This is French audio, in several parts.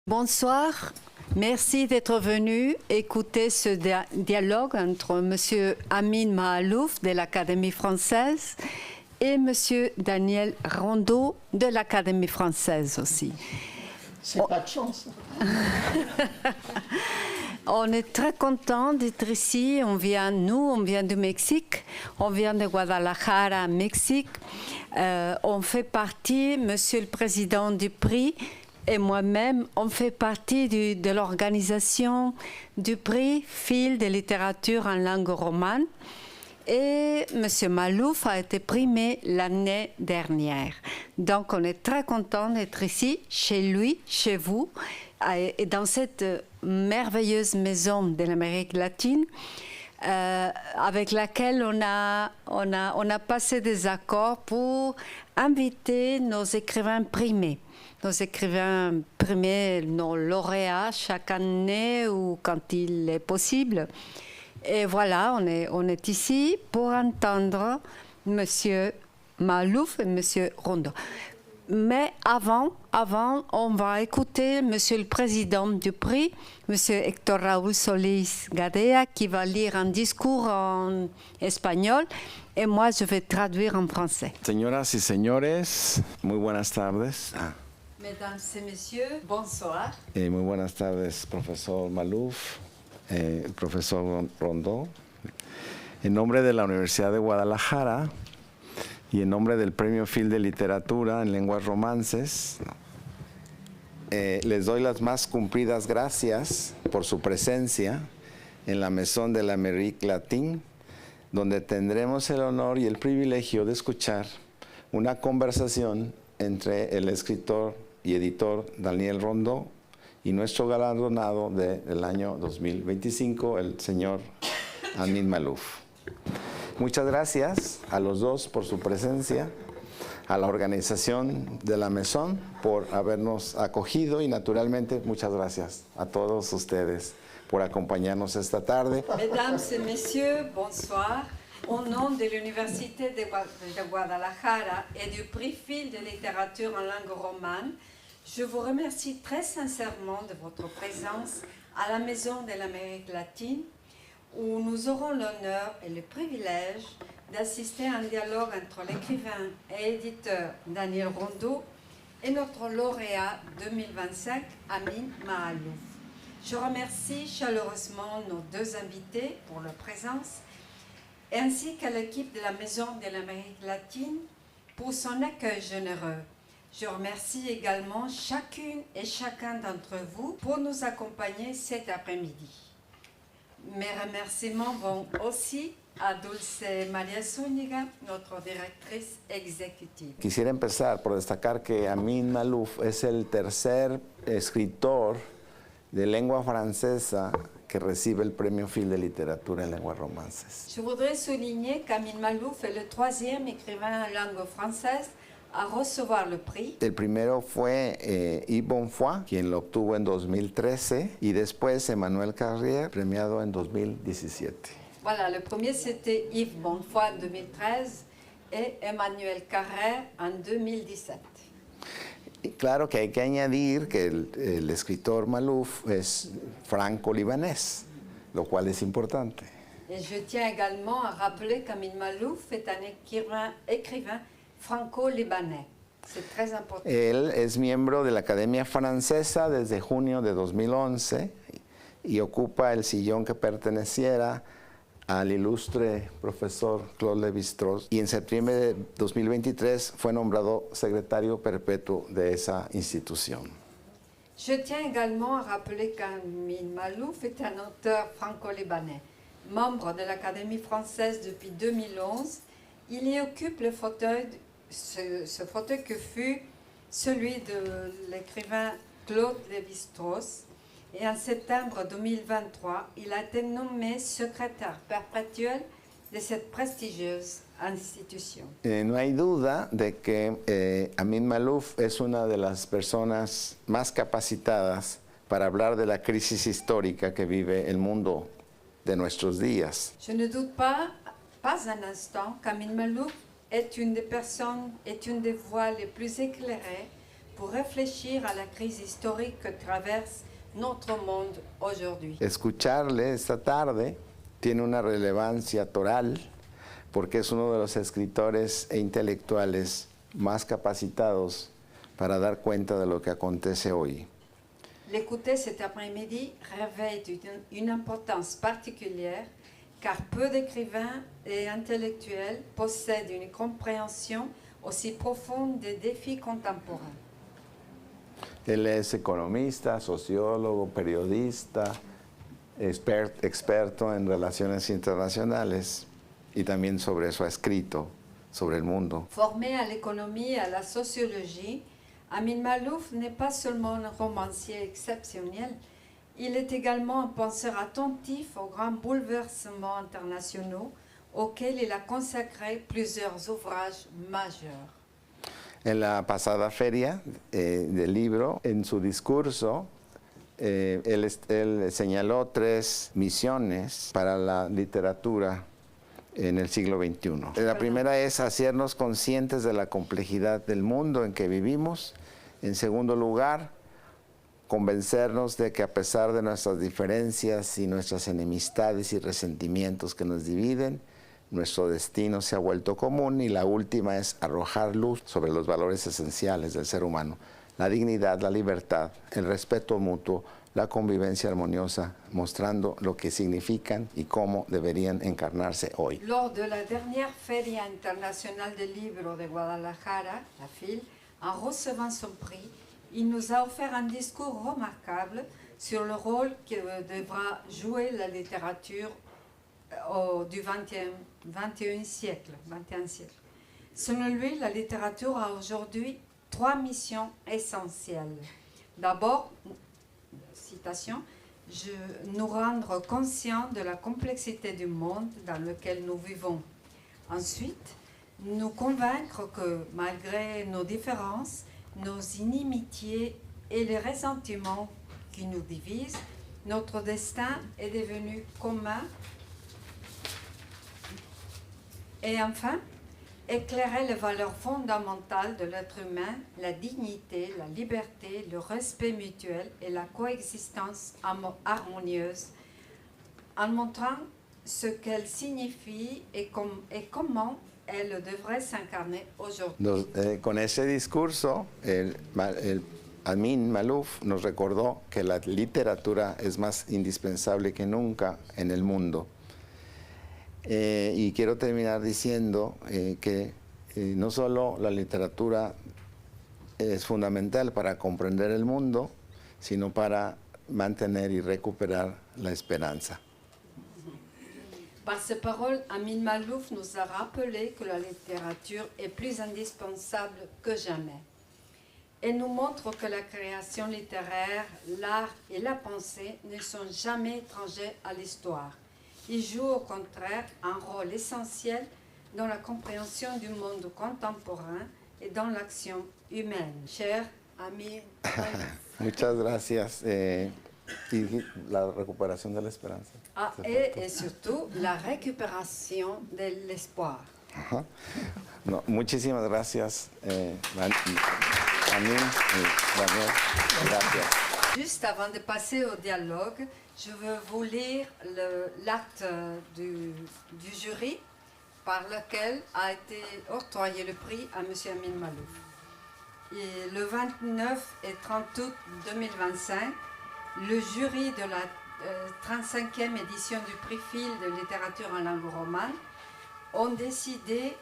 Bonsoir, merci d'être venu écouter ce dialogue entre M. Amin Maalouf de l'Académie française et M. Daniel Rondeau de l'Académie française aussi. C'est pas de chance. On est très content d'être ici. On vient du Mexique. On vient de Guadalajara, Mexique. On fait partie, Monsieur le Président du prix et moi-même, on fait partie de l'organisation du prix Fil de littérature en langue romane. Et M. Maalouf a été primé l'année dernière. Donc, on est très content d'être ici, chez lui, chez vous, et dans cette merveilleuse maison de l'Amérique latine, avec laquelle on a passé des accords pour inviter nos écrivains primés. Nos écrivains primés, nos lauréats chaque année ou quand il est possible. Et voilà, on est ici pour entendre M. Maalouf et M. Rondeau. Mais avant, on va écouter M. le Président du prix, M. Héctor Raúl Solís Gadea, qui va lire un discours en espagnol et moi je vais traduire en français. Señoras y señores, muy buenas tardes. Mesdames et messieurs, bonsoir. Muy buenas tardes, profesor Maalouf, profesor Rondeau. En nombre de la Universidad de Guadalajara y en nombre del Premio Fil de Literatura en Lenguas Romances, les doy las más cumplidas gracias por su presencia en la Maison de l'Amérique latine, donde tendremos el honor y el privilegio de escuchar una conversación entre el escritor y editor Daniel Rondeau y nuestro galardonado del año 2025, el señor Amin Maalouf. Muchas gracias a los dos por su presencia, a la organización de la Maison por habernos acogido y naturalmente muchas gracias a todos ustedes por acompañarnos esta tarde. Mesdames et messieurs, bonsoir. Au nom de l'Université de Guadalajara et du prix Fil de littérature en langue romane, je vous remercie très sincèrement de votre présence à la Maison de l'Amérique latine, où nous aurons l'honneur et le privilège d'assister à un dialogue entre l'écrivain et éditeur Daniel Rondeau et notre lauréat 2025, Amin Maalouf. Je remercie chaleureusement nos deux invités pour leur présence, ainsi qu'à l'équipe de la Maison de l'Amérique latine pour son accueil généreux. Je remercie également chacune et chacun d'entre vous pour nous accompagner cet après-midi. Mes remerciements vont aussi a Dulce María Zúñiga, notre directrice executive. Quisiera empezar por destacar que Amin Maalouf es el tercer escritor de lengua francesa que recibe el Premio Fil de Literatura en Lenguas Romances. Je voudrais souligner qu'Amin Maalouf est le troisième écrivain en langue française a recevoir le prix. El primero fue Yves Bonfoy, quien lo obtuvo en 2013, y después Emmanuel Carrière, premiado en 2017. Voilà, le premier c'était Yves Bonfoy en 2013 et Emmanuel Carrière en 2017. Y claro que hay que añadir que el escritor Maalouf es franco-libanés, lo cual es importante. Et je tiens également à rappeler qu'Amin Maalouf est un écrivain franco-libanais. C'est très important. Él es miembro de la Academia Francesa desde junio de 2011 y ocupa el sillón que perteneciera al ilustre profesor Claude Lévi-Strauss, y en septiembre de 2023 fue nombrado secretario perpetuo de esa institución. Je tiens également à rappeler qu'Amin Maalouf est un auteur franco-libanais. Membre de l'Académie française depuis 2011, il y occupe le fauteuil, ce fauteuil que fut celui de l'écrivain Claude Lévi-Strauss. Et en septembre 2023, il a été nommé secrétaire perpétuel de cette prestigieuse institution. No hay duda de que Amin Maalouf es una de las personas más capacitadas para hablar de la crisis histórica que vive el mundo de nuestros días. Je ne doute pas un instant qu'Amin Maalouf est une des personnes, est une des voix les plus éclairées pour réfléchir à la crise historique que traverse notre monde aujourd'hui. Escucharle esta tarde tiene una relevancia toral porque es uno de los escritores e intelectuales más capacitados para dar cuenta de lo que acontece hoy. L'écouter cet après-midi revêt une importance particulière car peu d'écrivains et intellectuels possèdent une compréhension aussi profonde des défis contemporains. Él es economista, sociólogo, periodista, experto en relaciones internacionales y también sobre eso ha escrito, sobre el mundo. Formé à l'économie et à la sociologie, Amin Maalouf n'est pas seulement un romancier exceptionnel, il est également un penseur attentif aux grands bouleversements internationaux auxquels il a consacré plusieurs ouvrages majeurs. En la pasada feria del libro, en su discurso, él señaló 3 misiones para la literatura en el siglo XXI. La primera es hacernos conscientes de la complejidad del mundo en que vivimos. En segundo lugar, convencernos de que a pesar de nuestras diferencias y nuestras enemistades y resentimientos que nos dividen, nuestro destino se ha vuelto común. Y la última es arrojar luz sobre los valores esenciales del ser humano: la dignidad, la libertad, el respeto mutuo, la convivencia armoniosa, mostrando lo que significan y cómo deberían encarnarse hoy. Lors de la dernière Feria internationale des livres de Guadalajara, la FIL, en recevant son prix, il nous a offert un discours remarquable sur le rôle que devra jouer la littérature du XXIe siècle. Selon lui, la littérature a aujourd'hui 3 missions essentielles. D'abord, citation, nous rendre conscients de la complexité du monde dans lequel nous vivons. Ensuite, nous convaincre que malgré nos différences, nos inimitiés et les ressentiments qui nous divisent, notre destin est devenu commun. Et enfin, éclairer les valeurs fondamentales de l'être humain, la dignité, la liberté, le respect mutuel et la coexistence harmonieuse, en montrant ce qu'elle signifie et comment elle devrait s'incarner aujourd'hui. Con ese discurso, Amin Maalouf nos recordó que la literatura es más indispensable que nunca en el mundo. Y quiero terminar diciendo que no solo la literatura es fundamental para comprender el mundo, sino para mantener y recuperar la esperanza. Par ces paroles, Amin Maalouf nous a rappelé que la littérature est plus indispensable que jamais. Elle nous montre que la création littéraire, l'art et la pensée ne sont jamais étrangers à l'histoire. Ils jouent au contraire un rôle essentiel dans la compréhension du monde contemporain et dans l'action humaine. Cher Amin Maalouf. Muchas gracias. Y la recuperación de la esperanza. Et surtout la récupération de l'espoir. No, muchísimas gracias, Amin y Daniel. Gracias. Juste avant de passer au dialogue, je veux vous lire l'acte du jury par lequel a été octroyé le prix à M. Amin Maalouf. Et le 29 et 30 août 2025, le jury de la 35e édition du prix Phil de littérature en langue romane ont décidé,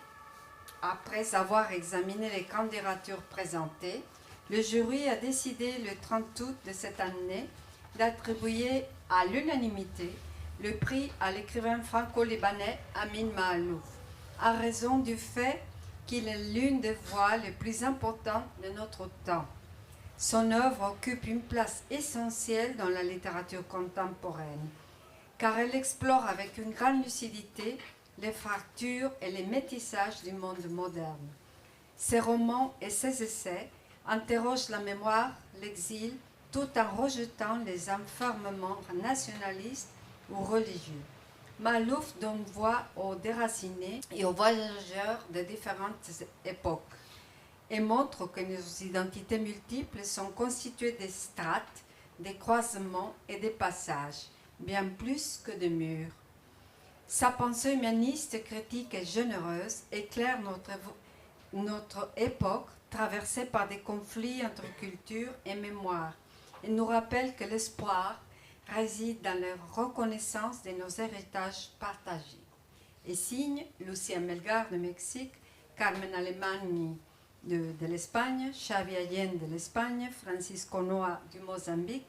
après avoir examiné les candidatures présentées, le jury a décidé le 30 août de cette année d'attribuer à l'unanimité le prix à l'écrivain franco-libanais Amin Maalouf, à raison du fait qu'il est l'une des voix les plus importantes de notre temps. Son œuvre occupe une place essentielle dans la littérature contemporaine, car elle explore avec une grande lucidité les fractures et les métissages du monde moderne. Ses romans et ses essais interrogent la mémoire, l'exil, tout en rejetant les enfermements nationalistes ou religieux. Maalouf donne voix aux déracinés et aux voyageurs de différentes époques. et montre que nos identités multiples sont constituées des strates, des croisements et des passages, bien plus que de murs. Sa pensée humaniste, critique et généreuse éclaire notre époque traversée par des conflits entre culture et mémoire et nous rappelle que l'espoir réside dans la reconnaissance de nos héritages partagés. Et signe Lucía Melgar de Mexique, Carmen Alemany de l'Espagne, Xavi Allende de l'Espagne, Francisco Noa du Mozambique,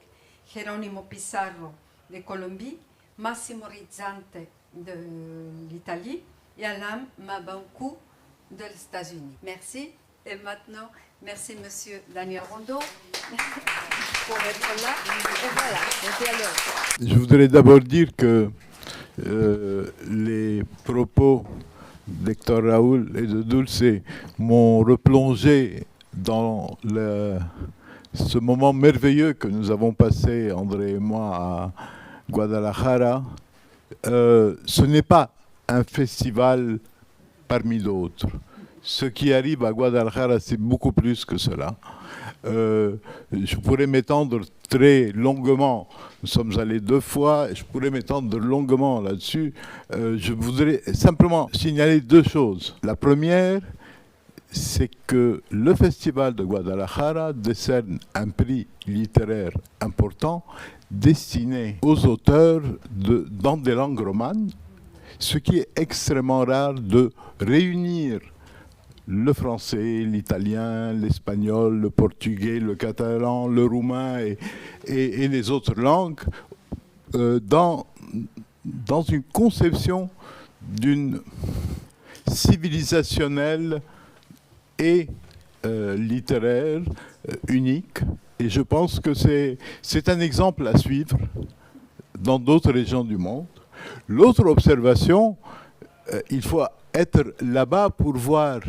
Jerónimo Pizarro de Colombie, Massimo Rizzante de l'Italie et Alain Mabankou des États-Unis. Merci. Et maintenant, merci Monsieur Daniel Rondeau pour être là. Et voilà, le dialogue. Je voudrais d'abord dire que les propos d'Hector Raoul et de Dulce m'ont replongé dans ce moment merveilleux que nous avons passé, André et moi, à Guadalajara. Ce n'est pas un festival parmi d'autres. Ce qui arrive à Guadalajara, c'est beaucoup plus que cela. Je pourrais m'étendre très longuement. Nous sommes allés 2 fois, je pourrais m'étendre longuement là-dessus. Je voudrais simplement signaler 2 choses. La première, c'est que le Festival de Guadalajara décerne un prix littéraire important destiné aux auteurs dans des langues romanes, ce qui est extrêmement rare de réunir le français, l'italien, l'espagnol, le portugais, le catalan, le roumain et les autres langues dans une conception d'une civilisationnelle et littéraire unique. Et je pense que c'est un exemple à suivre dans d'autres régions du monde. L'autre observation, il faut être là-bas pour voir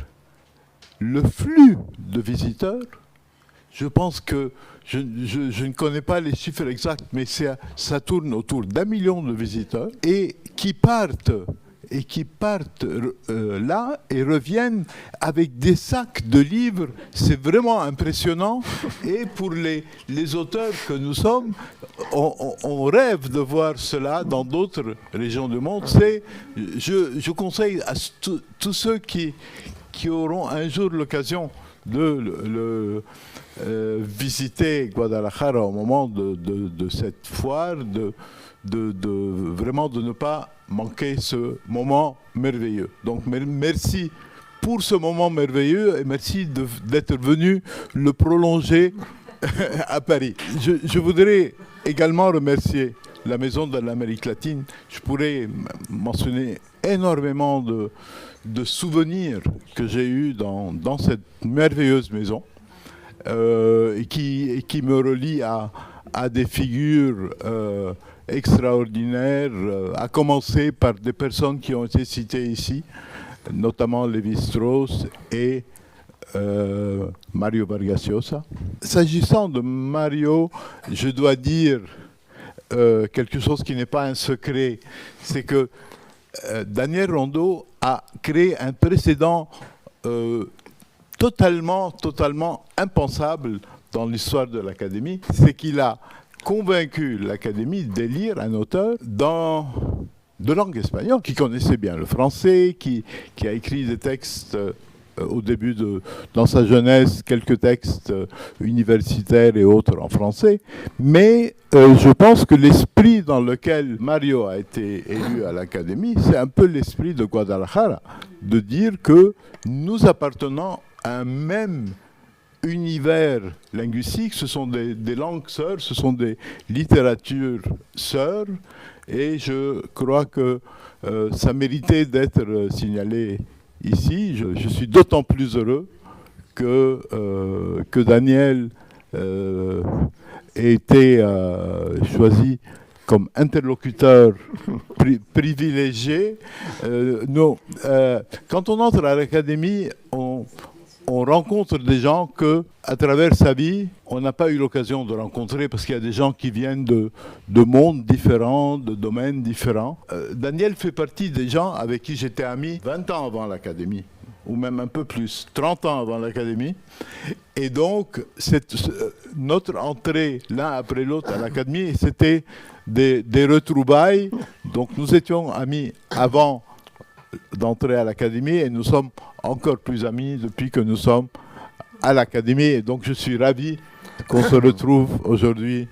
le flux de visiteurs. Je pense que, je ne connais pas les chiffres exacts, mais ça tourne autour d'1 million de visiteurs et qui partent là et reviennent avec des sacs de livres. C'est vraiment impressionnant. Et pour les auteurs que nous sommes, on rêve de voir cela dans d'autres régions du monde. Je conseille à tous ceux qui auront un jour l'occasion de visiter Guadalajara au moment de cette foire, vraiment de ne pas manquer ce moment merveilleux. Donc merci pour ce moment merveilleux et merci d'être venu le prolonger à Paris. Je voudrais également remercier la Maison de l'Amérique latine. Je pourrais mentionner énormément de souvenirs que j'ai eus dans cette merveilleuse maison et qui me relient à des figures extraordinaires, à commencer par des personnes qui ont été citées ici, notamment Lévi-Strauss et Mario Vargas Llosa. S'agissant de Mario, je dois dire quelque chose qui n'est pas un secret, c'est que Daniel Rondeau a créé un précédent totalement impensable dans l'histoire de l'Académie, c'est qu'il a convaincu l'Académie d'élire un auteur de langue espagnole, qui connaissait bien le français, qui a écrit des textes au début dans sa jeunesse, quelques textes universitaires et autres en français. Mais je pense que l'esprit dans lequel Mario a été élu à l'Académie, c'est un peu l'esprit de Guadalajara, de dire que nous appartenons à un même univers linguistique, ce sont des langues sœurs, ce sont des littératures sœurs, et je crois que ça méritait d'être signalé ici. Je suis d'autant plus heureux que Daniel ait été choisi comme interlocuteur privilégié. Quand on entre à l'Académie, on rencontre des gens que, à travers sa vie, on n'a pas eu l'occasion de rencontrer parce qu'il y a des gens qui viennent de mondes différents, de domaines différents. Daniel fait partie des gens avec qui j'étais ami 20 ans avant l'Académie. ou même un peu plus, 30 ans avant l'Académie. Et donc, notre entrée l'un après l'autre à l'Académie, c'était des retrouvailles. Donc, nous étions amis avant d'entrer à l'Académie et nous sommes encore plus amis depuis que nous sommes à l'Académie. Et donc, je suis ravi qu'on se retrouve aujourd'hui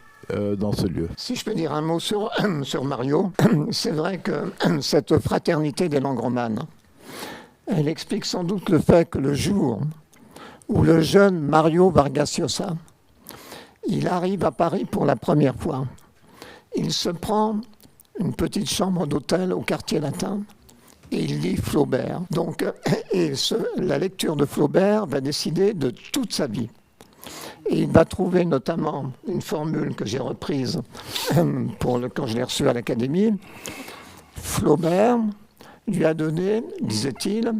dans ce lieu. Si je peux dire un mot sur Mario, c'est vrai que cette fraternité des langues romanes, elle explique sans doute le fait que le jour où le jeune Mario Vargas Llosa, il arrive à Paris pour la première fois, il se prend une petite chambre d'hôtel au quartier latin et il lit Flaubert. Donc, la lecture de Flaubert va décider de toute sa vie. Et il va trouver notamment une formule que j'ai reprise quand je l'ai reçue à l'Académie. Flaubert lui a donné, disait-il,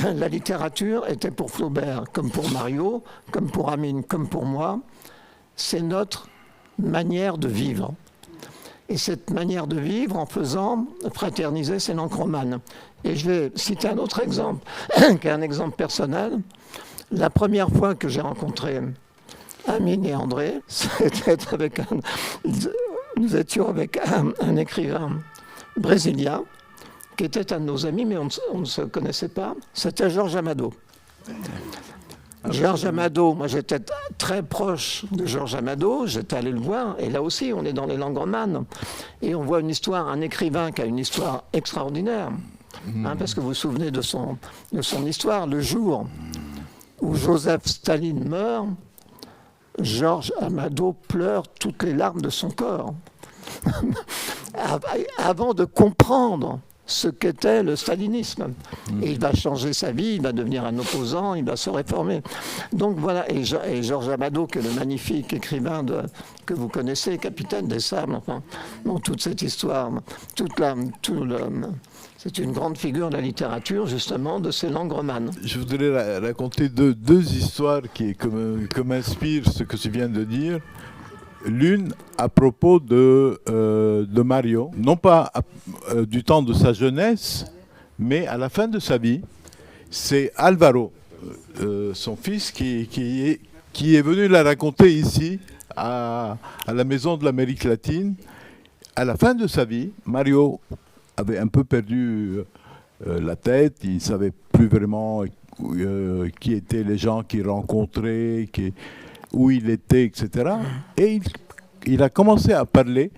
la littérature était pour Flaubert, comme pour Mario, comme pour Amine, comme pour moi. C'est notre manière de vivre. Et cette manière de vivre en faisant fraterniser ces langues romanes. Et je vais citer un autre exemple, qui est un exemple personnel. La première fois que j'ai rencontré Amine et André, c'était nous étions avec un écrivain brésilien qui était un de nos amis, mais on ne se connaissait pas. C'était Jorge Amado. Jorge Amado, moi j'étais très proche de Jorge Amado, j'étais allé le voir, et là aussi on est dans les langues romanes, et on voit une histoire, un écrivain qui a une histoire extraordinaire, parce que vous vous souvenez de son histoire, le jour où Joseph Staline meurt, Jorge Amado pleure toutes les larmes de son corps, avant de comprendre ce qu'était le stalinisme. Et il va changer sa vie, il va devenir un opposant, il va se réformer. Donc voilà, et Jorge Amado, qui est le magnifique écrivain que vous connaissez, Capitaine des Sables, enfin, bon, toute cette histoire, c'est une grande figure de la littérature, justement, de ces langues romanes. Je voudrais raconter deux histoires qui m'inspirent ce que tu viens de dire. L'une à propos de Mario, non pas du temps de sa jeunesse, mais à la fin de sa vie. C'est Alvaro, son fils, qui est venu la raconter ici, à la Maison de l'Amérique latine. À la fin de sa vie, Mario avait un peu perdu la tête, il ne savait plus vraiment qui étaient les gens qu'il rencontrait, où il était, etc. Et il a commencé à parler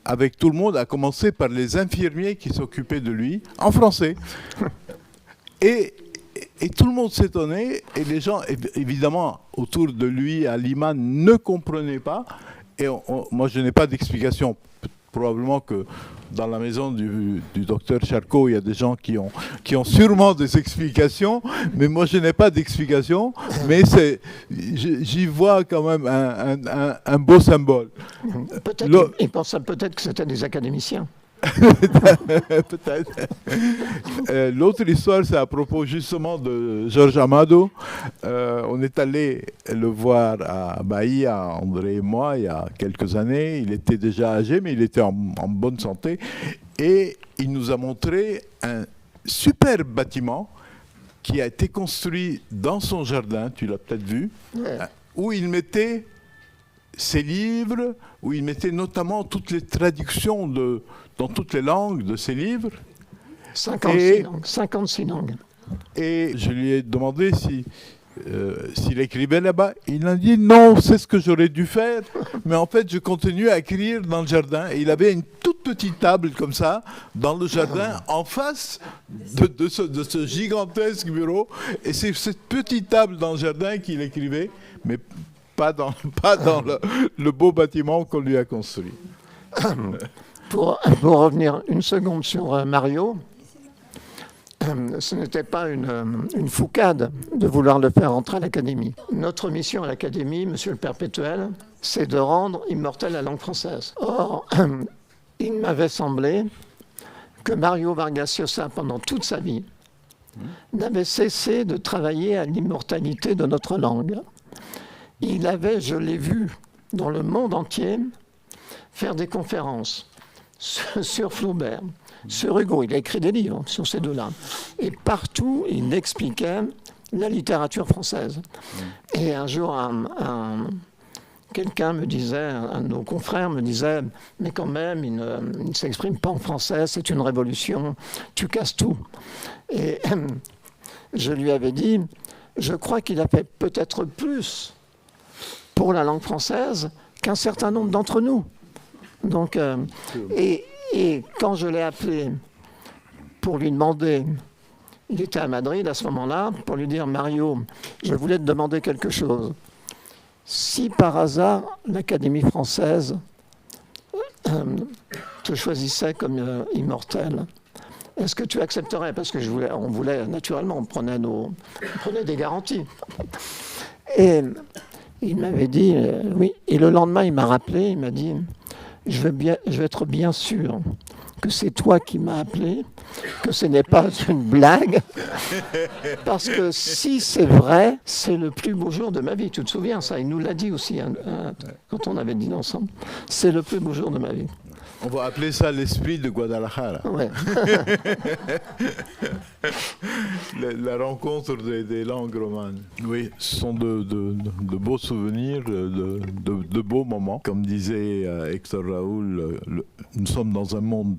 avec tout le monde, à commencer par les infirmiers qui s'occupaient de lui, en français. Et tout le monde s'étonnait, et les gens, évidemment, autour de lui, à Lima, ne comprenaient pas. Et moi, je n'ai pas d'explication. Probablement que dans la maison du docteur Charcot, il y a des gens qui ont sûrement des explications, mais moi je n'ai pas d'explication, mais j'y vois quand même un beau symbole. Il pensait peut-être que c'était des académiciens. Peut-être. L'autre histoire, c'est à propos justement de Jorge Amado. On est allé le voir à Bahia, André et moi, il y a quelques années. Il était déjà âgé, mais il était en bonne santé. Et il nous a montré un super bâtiment qui a été construit dans son jardin, tu l'as peut-être vu, où il mettait ses livres, où il mettait notamment toutes les traductions dans toutes les langues de ses livres. 56 langues. Et je lui ai demandé s'il écrivait là-bas. Il a dit non, c'est ce que j'aurais dû faire. Mais en fait, je continue à écrire dans le jardin. Et il avait une toute petite table comme ça, dans le jardin, en face de ce gigantesque bureau. Et c'est cette petite table dans le jardin qu'il écrivait, mais pas dans le beau bâtiment qu'on lui a construit. Pour revenir une seconde sur Mario, ce n'était pas une foucade de vouloir le faire entrer à l'Académie. Notre mission à l'Académie, Monsieur le Perpétuel, c'est de rendre immortelle la langue française. Or, il m'avait semblé que Mario Vargas Llosa, pendant toute sa vie, n'avait cessé de travailler à l'immortalité de notre langue. Il avait, je l'ai vu, dans le monde entier, faire des conférences sur Flaubert, sur Hugo. Il a écrit des livres sur ces deux-là. Et partout, il expliquait la littérature française. Et un jour, quelqu'un me disait, un de nos confrères me disait, mais quand même, il ne s'exprime pas en français, c'est une révolution, tu casses tout. Et je lui avais dit, je crois qu'il a fait peut-être plus pour la langue française qu'un certain nombre d'entre nous. Donc, et quand je l'ai appelé pour lui demander, il était à Madrid à ce moment-là, pour lui dire, Mario, je voulais te demander quelque chose. Si par hasard l'Académie française te choisissait comme immortel, est-ce que tu accepterais? Parce que on voulait naturellement, on prenait des garanties. Et il m'avait dit oui. Et le lendemain, il m'a rappelé, il m'a dit je vais être bien sûr que c'est toi qui m'as appelé, que ce n'est pas une blague, parce que si c'est vrai, c'est le plus beau jour de ma vie. Tu te souviens ça? Il nous l'a dit aussi quand on avait dîné ensemble. C'est le plus beau jour de ma vie. On va appeler ça l'esprit de Guadalajara. Ouais. la rencontre des langues romanes. Oui, ce sont de beaux souvenirs, de beaux moments. Comme disait Hector Raoul, nous sommes dans un monde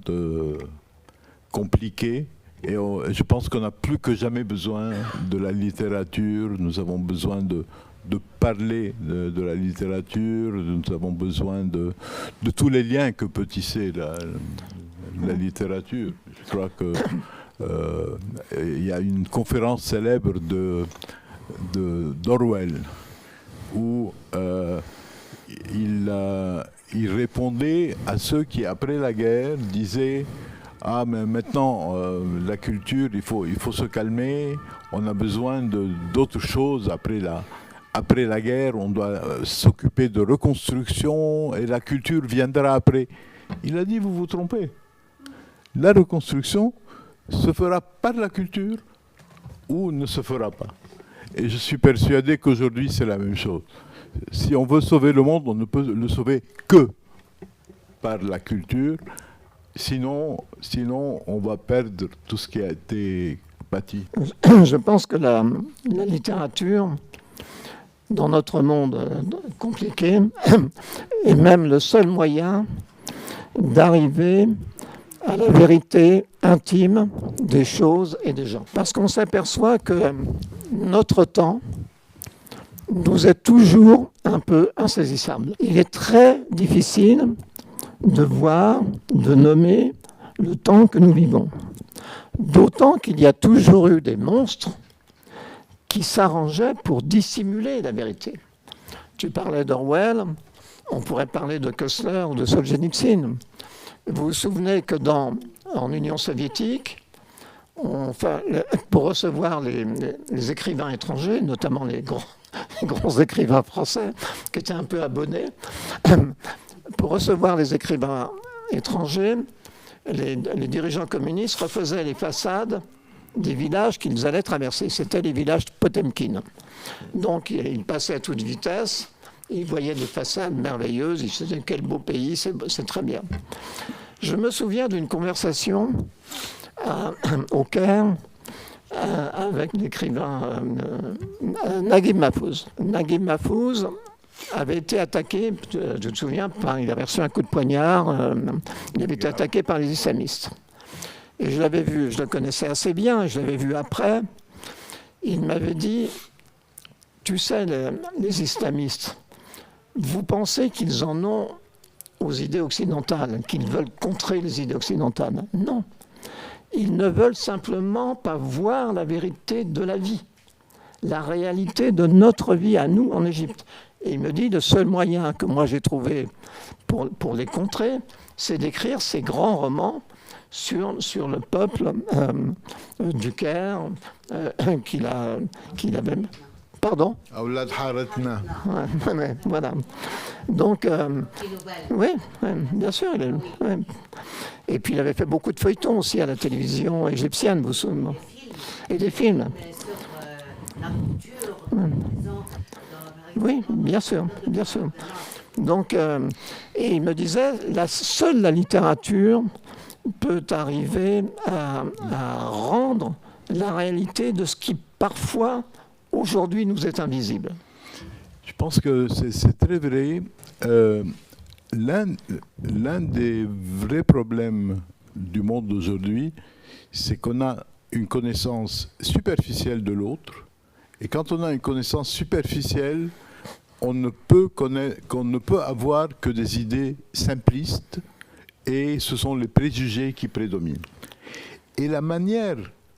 compliqué. Et je pense qu'on a plus que jamais besoin de la littérature. Nous avons besoin de parler de la littérature, nous avons besoin de tous les liens que peut tisser la littérature. Je crois qu'il y a une conférence célèbre d'Orwell où il répondait à ceux qui, après la guerre, disaient « Ah, mais maintenant, la culture, il faut se calmer, on a besoin d'autres choses après la guerre, on doit s'occuper de reconstruction et la culture viendra après. » Il a dit, vous vous trompez. La reconstruction se fera par la culture ou ne se fera pas. Et je suis persuadé qu'aujourd'hui, c'est la même chose. Si on veut sauver le monde, on ne peut le sauver que par la culture. Sinon, on va perdre tout ce qui a été bâti. Je pense que la littérature, dans notre monde compliqué, est même le seul moyen d'arriver à la vérité intime des choses et des gens. Parce qu'on s'aperçoit que notre temps nous est toujours un peu insaisissable. Il est très difficile de voir, de nommer le temps que nous vivons. D'autant qu'il y a toujours eu des monstres qui s'arrangeaient pour dissimuler la vérité. Tu parlais d'Orwell, on pourrait parler de Koestler ou de Solzhenitsyn. Vous vous souvenez que en Union soviétique, pour recevoir les écrivains étrangers, notamment les grands écrivains français, qui étaient un peu abonnés, pour recevoir les écrivains étrangers, les dirigeants communistes refaisaient les façades des villages qu'ils allaient traverser. C'était les villages Potemkin. Donc, ils passaient à toute vitesse, ils voyaient des façades merveilleuses, ils se disaient quel beau pays, c'est très bien. Je me souviens d'une conversation au Caire avec l'écrivain Naguib Mahfouz. Naguib Mahfouz avait été attaqué, tu te souviens, il avait reçu un coup de poignard, il avait été attaqué par les islamistes. Et je l'avais vu, je le connaissais assez bien, je l'avais vu après. Il m'avait dit, tu sais, les islamistes, vous pensez qu'ils en ont aux idées occidentales, qu'ils veulent contrer les idées occidentales? Non. Ils ne veulent simplement pas voir la vérité de la vie, la réalité de notre vie à nous en Égypte. Et il me dit, le seul moyen que moi j'ai trouvé pour les contrer, c'est d'écrire ces grands romans sur le peuple du Caire qu'il avait... Pardon? Ouais, voilà. Donc, oui, bien sûr. Et puis il avait fait beaucoup de feuilletons aussi à la télévision égyptienne, vous vous souvenez? Et des films. Oui, bien sûr, bien sûr. Donc, et il me disait, seule la littérature peut arriver à rendre la réalité de ce qui parfois aujourd'hui nous est invisible. Je pense que c'est très vrai. L'un des vrais problèmes du monde d'aujourd'hui, c'est qu'on a une connaissance superficielle de l'autre. Et quand on a une connaissance superficielle, on ne peut avoir que des idées simplistes, et ce sont les préjugés qui prédominent. Et la manière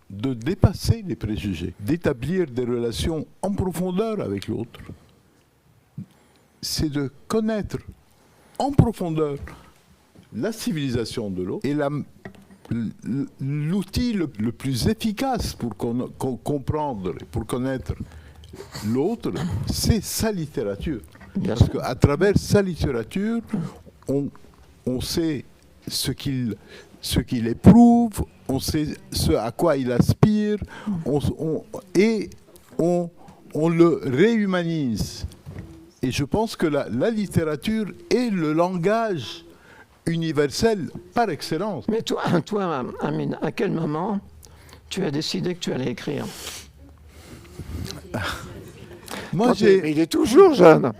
de dépasser les préjugés, d'établir des relations en profondeur avec l'autre, c'est de connaître en profondeur la civilisation de l'autre. Et l'outil le plus efficace pour comprendre et pour connaître l'autre, c'est sa littérature. Parce qu'à travers sa littérature, on sait ce qu'il éprouve, on sait ce à quoi il aspire, et on le réhumanise. Et je pense que la littérature est le langage universel par excellence. Mais toi, Amine, à quel moment tu as décidé que tu allais écrire? Moi, il est toujours jeune.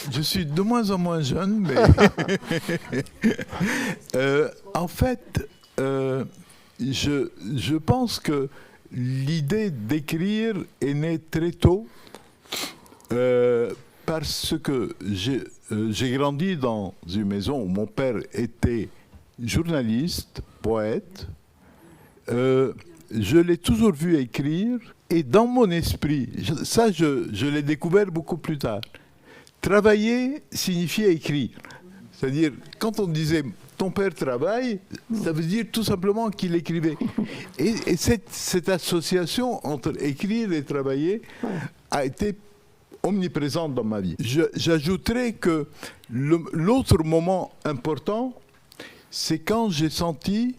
Je suis de moins en moins jeune, mais en fait, je pense que l'idée d'écrire est née très tôt, parce que j'ai grandi dans une maison où mon père était journaliste, poète. Je l'ai toujours vu écrire, et dans mon esprit, je l'ai découvert beaucoup plus tard, travailler signifiait écrire. C'est-à-dire, quand on disait « ton père travaille », ça veut dire tout simplement qu'il écrivait. Et cette association entre écrire et travailler a été omniprésente dans ma vie. J'ajouterais que l'autre moment important, c'est quand j'ai senti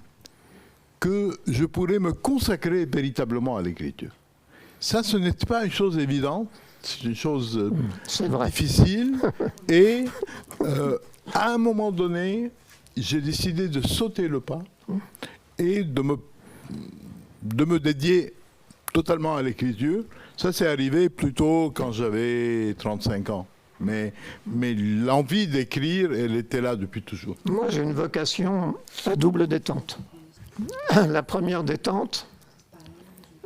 que je pourrais me consacrer véritablement à l'écriture. Ça, ce n'est pas une chose évidente, c'est une chose difficile. Et à un moment donné, j'ai décidé de sauter le pas et de me dédier totalement à l'écriture. Ça, c'est arrivé plutôt quand j'avais 35 ans. Mais l'envie d'écrire, elle était là depuis toujours. Moi, j'ai une vocation à double détente. La première détente,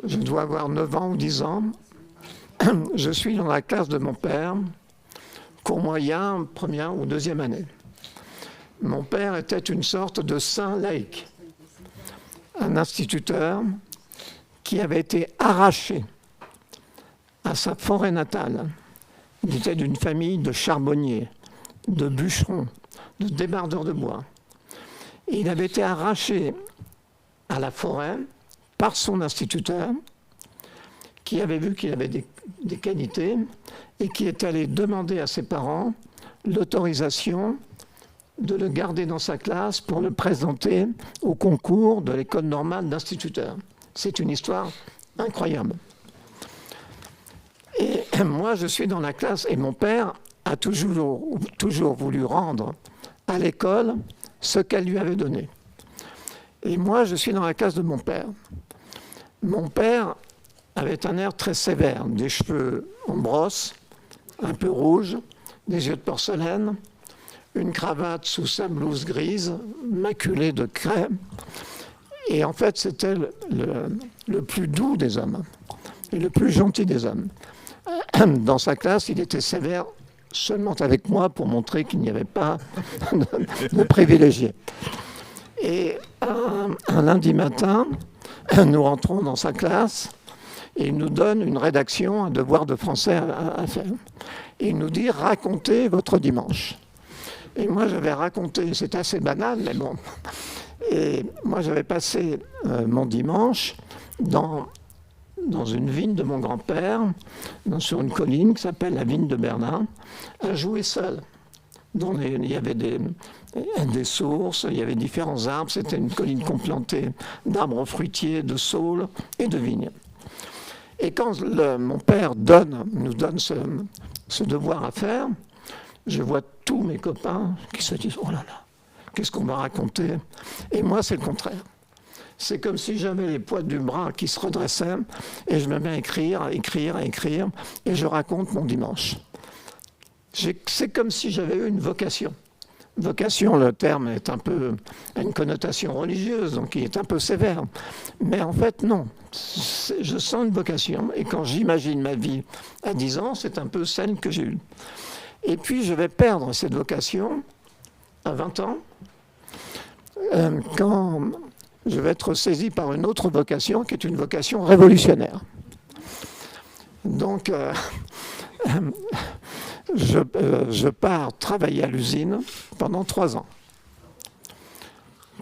je dois avoir 9 ans ou 10 ans. Je suis dans la classe de mon père, cours moyen, première ou deuxième année. Mon père était une sorte de saint laïc, un instituteur qui avait été arraché à sa forêt natale. Il était d'une famille de charbonniers, de bûcherons, de débardeurs de bois. Et il avait été arraché à la forêt par son instituteur, qui avait vu qu'il avait des qualités et qui est allé demander à ses parents l'autorisation de le garder dans sa classe pour le présenter au concours de l'école normale d'instituteurs. C'est une histoire incroyable. Et moi, je suis dans la classe et mon père a toujours voulu rendre à l'école ce qu'elle lui avait donné. Et moi, je suis dans la classe de mon père. Mon père avait un air très sévère, des cheveux en brosse, un peu rouges, des yeux de porcelaine, une cravate sous sa blouse grise, maculée de craie. Et en fait, c'était le plus doux des hommes et le plus gentil des hommes. Dans sa classe, il était sévère seulement avec moi pour montrer qu'il n'y avait pas de privilégiés. Et un lundi matin, nous rentrons dans sa classe et il nous donne une rédaction, un devoir de français à faire. Et il nous dit « racontez votre dimanche ». Et moi, j'avais raconté, c'est assez banal, mais bon. Et moi, j'avais passé mon dimanche dans une vigne de mon grand-père, sur une colline qui s'appelle la vigne de Bernard, à jouer seul. Il y avait des sources, il y avait différents arbres, c'était une colline complantée d'arbres fruitiers, de saules et de vignes. Et quand mon père nous donne ce devoir à faire, je vois tous mes copains qui se disent « Oh là là, qu'est-ce qu'on va raconter. Et moi, c'est le contraire. C'est comme si j'avais les poils du bras qui se redressaient et je me mets à écrire, et je raconte mon dimanche. C'est comme si j'avais eu une vocation. Vocation, le terme est a une connotation religieuse, donc il est un peu sévère. Mais en fait, non. Je sens une vocation, et quand j'imagine ma vie à 10 ans, c'est un peu celle que j'ai eue. Et puis, je vais perdre cette vocation à 20 ans, quand je vais être saisi par une autre vocation, qui est une vocation révolutionnaire. Donc, je pars travailler à l'usine pendant 3 ans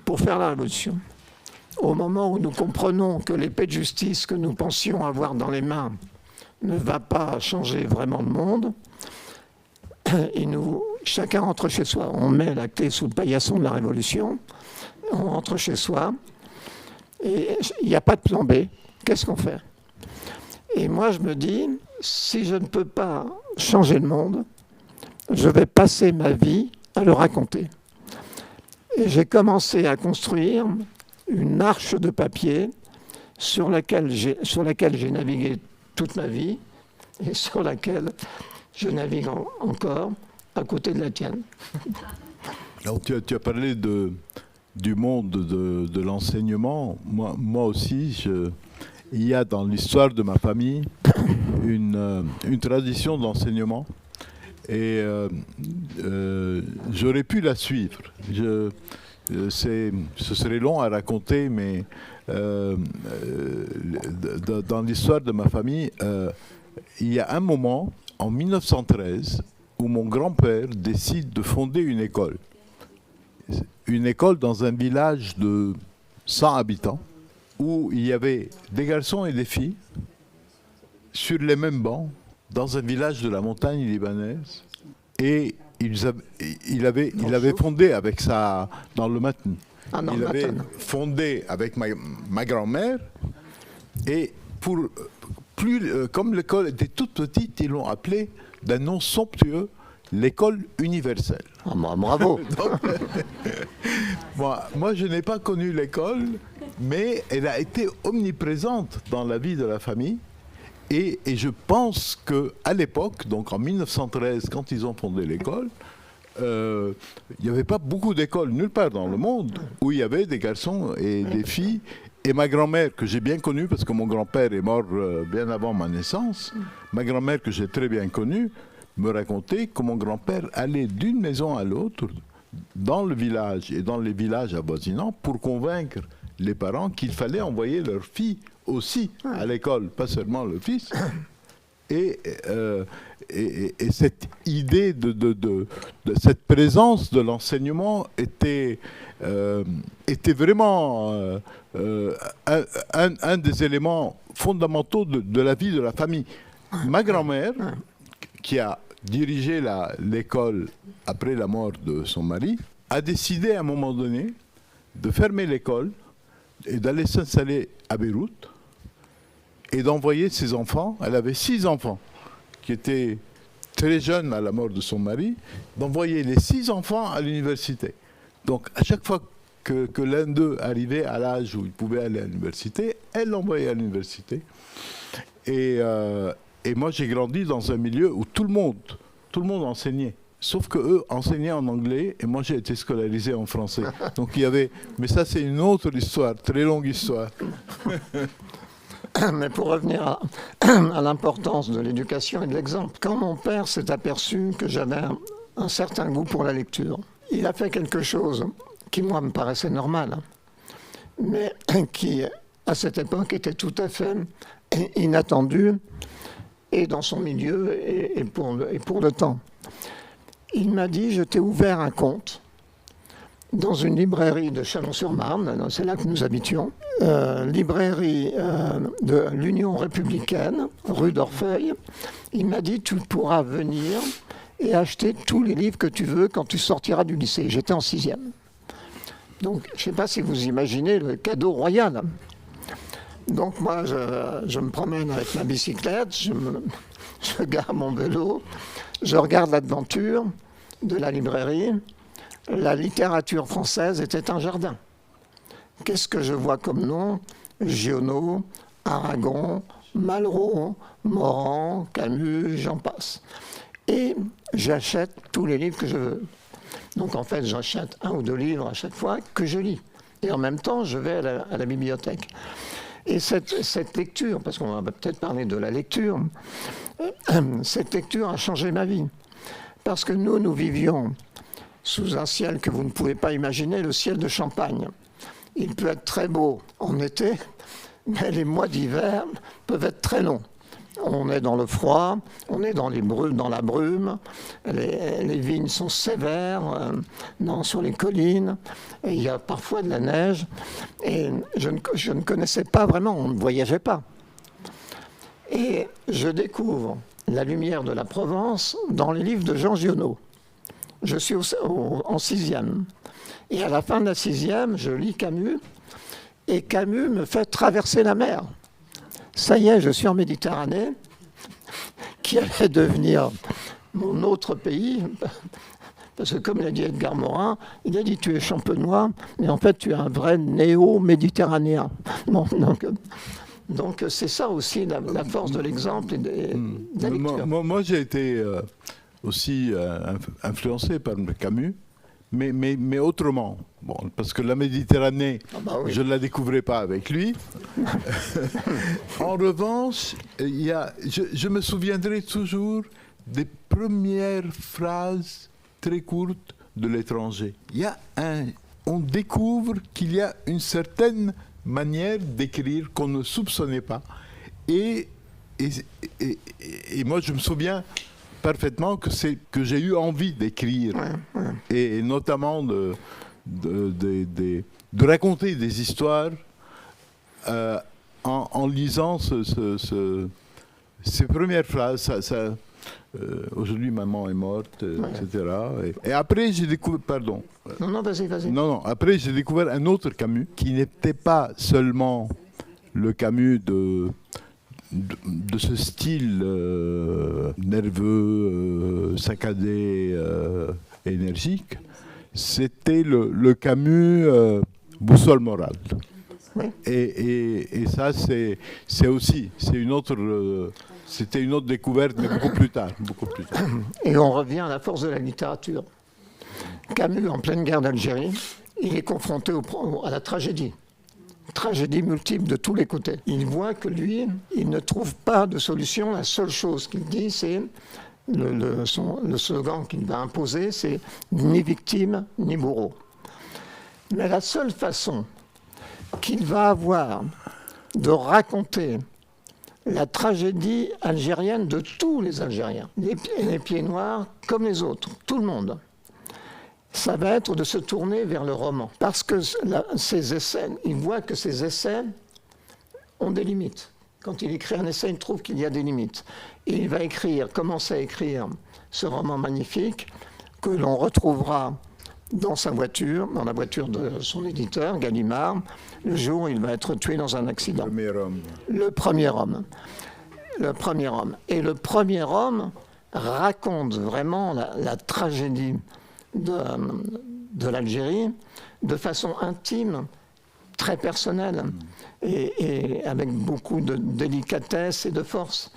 pour faire la révolution. Au moment où nous comprenons que l'épée de justice que nous pensions avoir dans les mains ne va pas changer vraiment le monde, et chacun rentre chez soi. On met la clé sous le paillasson de la révolution, on rentre chez soi, et il n'y a pas de plan B. Qu'est-ce qu'on fait ? Et moi, je me dis, si je ne peux pas changer le monde, je vais passer ma vie à le raconter. Et j'ai commencé à construire une arche de papier sur laquelle j'ai navigué toute ma vie et sur laquelle je navigue encore à côté de la tienne. Alors, tu as parlé du monde de l'enseignement. Moi aussi, il y a dans l'histoire de ma famille une tradition d'enseignement et j'aurais pu la suivre. Ce serait long à raconter, mais dans l'histoire de ma famille, il y a un moment, en 1913, où mon grand-père décide de fonder une école. Une école dans un village de 100 habitants, où il y avait des garçons et des filles sur les mêmes bancs, dans un village de la montagne libanaise. Et il avait fondé avec ça dans le matin. Il avait fondé avec ma grand-mère. Et comme l'école était toute petite, ils l'ont appelée d'un nom somptueux, l'école universelle. Ah, bravo. Moi, je n'ai pas connu l'école, mais elle a été omniprésente dans la vie de la famille. Et je pense qu'à l'époque, donc en 1913, quand ils ont fondé l'école, il n'y avait pas beaucoup d'écoles nulle part dans le monde où il y avait des garçons et des filles. Et ma grand-mère, que j'ai bien connue, parce que mon grand-père est mort bien avant ma naissance, ma grand-mère, que j'ai très bien connue, me racontait que mon grand-père allait d'une maison à l'autre dans le village et dans les villages avoisinants pour convaincre les parents qu'il fallait envoyer leur fille aussi à l'école, pas seulement le fils. Et cette idée de cette présence de l'enseignement était vraiment un des éléments fondamentaux de la vie de la famille. Ma grand-mère, qui a dirigé l'école après la mort de son mari, a décidé à un moment donné de fermer l'école et d'aller s'installer à Beyrouth et d'envoyer ses enfants. Elle avait 6 enfants qui étaient très jeunes à la mort de son mari, d'envoyer les 6 enfants à l'université. Donc à chaque fois que l'un d'eux arrivait à l'âge où il pouvait aller à l'université, elle l'envoyait à l'université. Et moi j'ai grandi dans un milieu où tout le monde enseignait. Sauf qu'eux enseignaient en anglais et moi j'ai été scolarisé en français. Donc il y avait... Mais ça c'est une autre histoire, très longue histoire. Mais pour revenir à l'importance de l'éducation et de l'exemple, quand mon père s'est aperçu que j'avais un certain goût pour la lecture, il a fait quelque chose qui moi me paraissait normal, mais qui à cette époque était tout à fait inattendu, et dans son milieu et pour le temps. Il m'a dit, je t'ai ouvert un compte dans une librairie de Chalon-sur-Marne, c'est là que nous habitions, librairie de l'Union républicaine, rue d'Orfeuille. Il m'a dit, tu pourras venir et acheter tous les livres que tu veux quand tu sortiras du lycée. J'étais en 6e. Donc, je ne sais pas si vous imaginez le cadeau royal. Donc moi, je me promène avec ma bicyclette, je gare mon vélo, je regarde l'aventure de la librairie, la littérature française était un jardin. Qu'est-ce que je vois comme nom? Giono, Aragon, Malraux, Morand, Camus, j'en passe. Et j'achète tous les livres que je veux. Donc en fait, j'achète 1 ou 2 livres à chaque fois que je lis. Et en même temps, je vais à la bibliothèque. Et cette lecture, parce qu'on va peut-être parler de la lecture, cette lecture a changé ma vie. Parce que nous vivions sous un ciel que vous ne pouvez pas imaginer, le ciel de Champagne. Il peut être très beau en été, mais les mois d'hiver peuvent être très longs. On est dans le froid, on est dans la brume, les vignes sont sévères sur les collines, et il y a parfois de la neige, et je ne connaissais pas vraiment, on ne voyageait pas. Et je découvre la lumière de la Provence dans les livres de Jean Giono. Je suis en 6e. Et à la fin de la 6e, je lis Camus, et Camus me fait traverser la mer. Ça y est, je suis en Méditerranée, qui allait devenir mon autre pays, parce que comme l'a dit Edgar Morin, il a dit tu es champenois, mais en fait tu es un vrai néo-méditerranéen. Bon, donc c'est ça aussi la force de l'exemple et de la lecture. Moi j'ai été aussi influencé par Camus, mais autrement. Bon, parce que la Méditerranée, oui. Je ne la découvrais pas avec lui. En revanche, je me souviendrai toujours des premières phrases très courtes de l'étranger. On découvre qu'il y a une certaine manière d'écrire qu'on ne soupçonnait pas. Et moi, je me souviens parfaitement que j'ai eu envie d'écrire, et notamment de raconter des histoires en lisant ces premières phrases. Aujourd'hui, maman est morte, etc. Et après, j'ai découvert... Pardon. Non, vas-y. Non, après, j'ai découvert un autre Camus qui n'était pas seulement le Camus de ce style nerveux, saccadé, énergique. C'était le Camus boussole morale. Oui. Et ça, c'était une autre découverte, mais beaucoup plus tard. Et on revient à la force de la littérature. Camus, en pleine guerre d'Algérie, il est confronté à la tragédie multiple de tous les côtés. Il voit que lui, il ne trouve pas de solution. La seule chose qu'il dit, c'est le slogan qu'il va imposer, c'est ni victime ni bourreau. Mais la seule façon qu'il va avoir de raconter la tragédie algérienne de tous les Algériens, les pieds noirs comme les autres, tout le monde, ça va être de se tourner vers le roman. Parce que ses essais, il voit que ses essais ont des limites. Quand il écrit un essai, il trouve qu'il y a des limites. Et il va commencer à écrire ce roman magnifique que l'on retrouvera dans sa voiture, dans la voiture de son éditeur, Gallimard, le jour où il va être tué dans un accident. Le premier homme. Et le premier homme raconte vraiment la tragédie de l'Algérie de façon intime, très personnelle, et avec beaucoup de délicatesse et de force.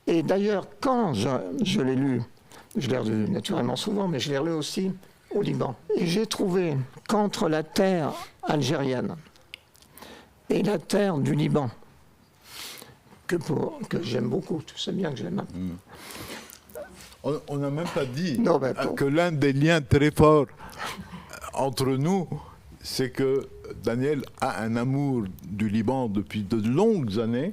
Et d'ailleurs, quand je l'ai lu, je l'ai relu naturellement souvent, mais je l'ai relu aussi au Liban. Et j'ai trouvé qu'entre la terre algérienne et la terre du Liban, que j'aime beaucoup, tu sais bien que je l'aime. On n'a même pas dit que l'un des liens très forts entre nous, c'est que Daniel a un amour du Liban depuis de longues années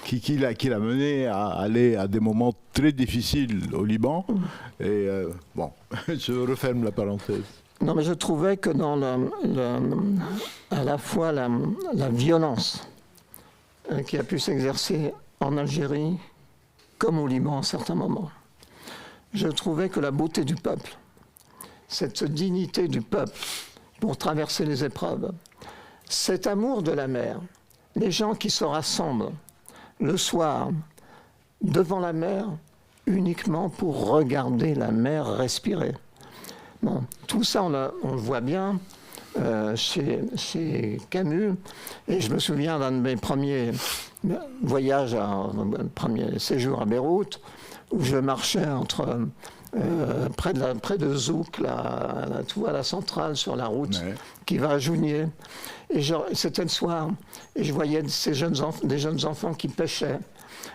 qui l'a mené à aller à des moments très difficiles au Liban. Et bon, je referme la parenthèse. Non, mais je trouvais que dans à la fois la violence qui a pu s'exercer en Algérie comme au Liban à certains moments, je trouvais que la beauté du peuple, cette dignité du peuple pour traverser les épreuves, cet amour de la mer, les gens qui se rassemblent le soir devant la mer uniquement pour regarder la mer respirer. Bon, tout ça, on le voit bien chez Camus. Et je me souviens d'un de mes premiers voyages, premier séjour à Beyrouth, où je marchais près de Zouk, tu vois, la centrale sur la route qui va à Jounier. Et c'était le soir. Et je voyais des jeunes enfants qui pêchaient,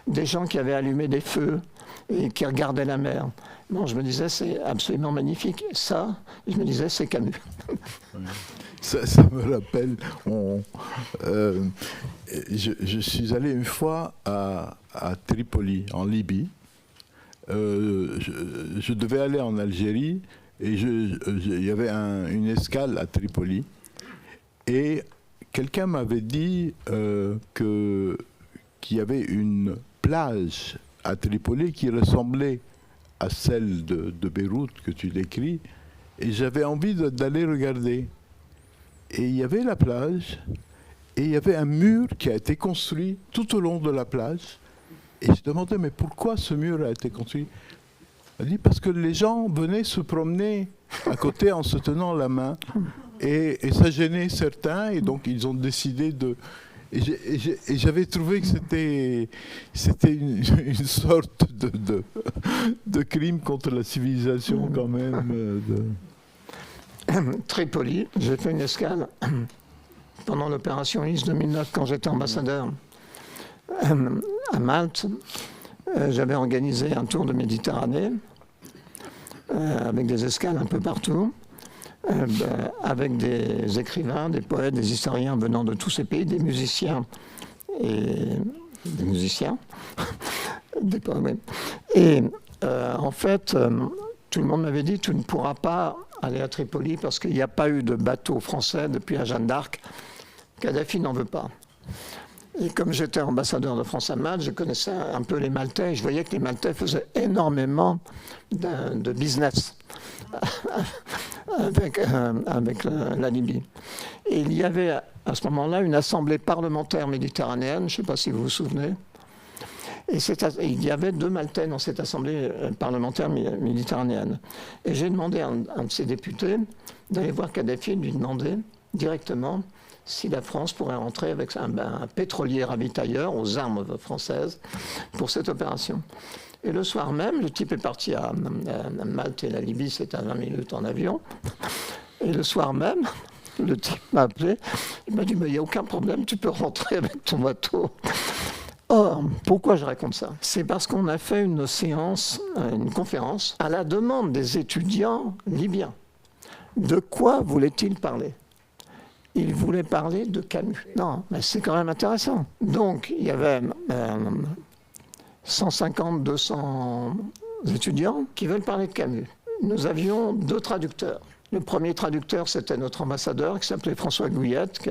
des gens qui avaient allumé des feux et qui regardaient la mer. Bon, je me disais, c'est absolument magnifique. Ça, je me disais, c'est Camus. Ça me rappelle, je suis allé une fois à Tripoli, en Libye. Je devais aller en Algérie et il y avait une escale à Tripoli. Et quelqu'un m'avait dit qu'il y avait une plage à Tripoli qui ressemblait à celle de Beyrouth que tu décris. Et j'avais envie d'aller regarder. Et il y avait la plage, et il y avait un mur qui a été construit tout au long de la plage. Et je demandais, mais pourquoi ce mur a été construit? Elle dit, parce que les gens venaient se promener à côté en se tenant la main. Et ça gênait certains, et donc ils ont décidé de... Et j'avais trouvé que c'était une sorte de crime contre la civilisation quand même. Tripoli, j'ai fait une escale pendant l'opération IS 2009 quand j'étais ambassadeur à Malte. J'avais organisé un tour de Méditerranée avec des escales un peu partout, avec des écrivains, des poètes, des historiens venant de tous ces pays, des musiciens des poètes. Et en fait, tout le monde m'avait dit, tu ne pourras pas aller à Tripoli parce qu'il n'y a pas eu de bateau français depuis la Jeanne d'Arc. Kadhafi n'en veut pas. Et comme j'étais ambassadeur de France à Malte, je connaissais un peu les Maltais et je voyais que les Maltais faisaient énormément de business avec la Libye. Et il y avait à ce moment-là une assemblée parlementaire méditerranéenne, je ne sais pas si vous vous souvenez. Et il y avait 2 Maltais dans cette assemblée parlementaire méditerranéenne. Et j'ai demandé à un de ces députés d'aller voir Kadhafi et de lui demander directement si la France pourrait rentrer avec un pétrolier ravitailleur aux armes françaises pour cette opération. Et le soir même, le type est parti à Malte et la Libye, c'est à 20 minutes en avion. Et le soir même, le type m'a appelé, il m'a dit, mais il n'y a aucun problème, tu peux rentrer avec ton bateau. Or, pourquoi je raconte ça? C'est parce qu'on a fait une séance, une conférence, à la demande des étudiants libyens. De quoi voulaient-ils parler? Ils voulaient parler de Camus. Non, mais c'est quand même intéressant. Donc, il y avait 150, 200 étudiants qui veulent parler de Camus. Nous avions 2 traducteurs. Le premier traducteur, c'était notre ambassadeur, qui s'appelait François Gouillette.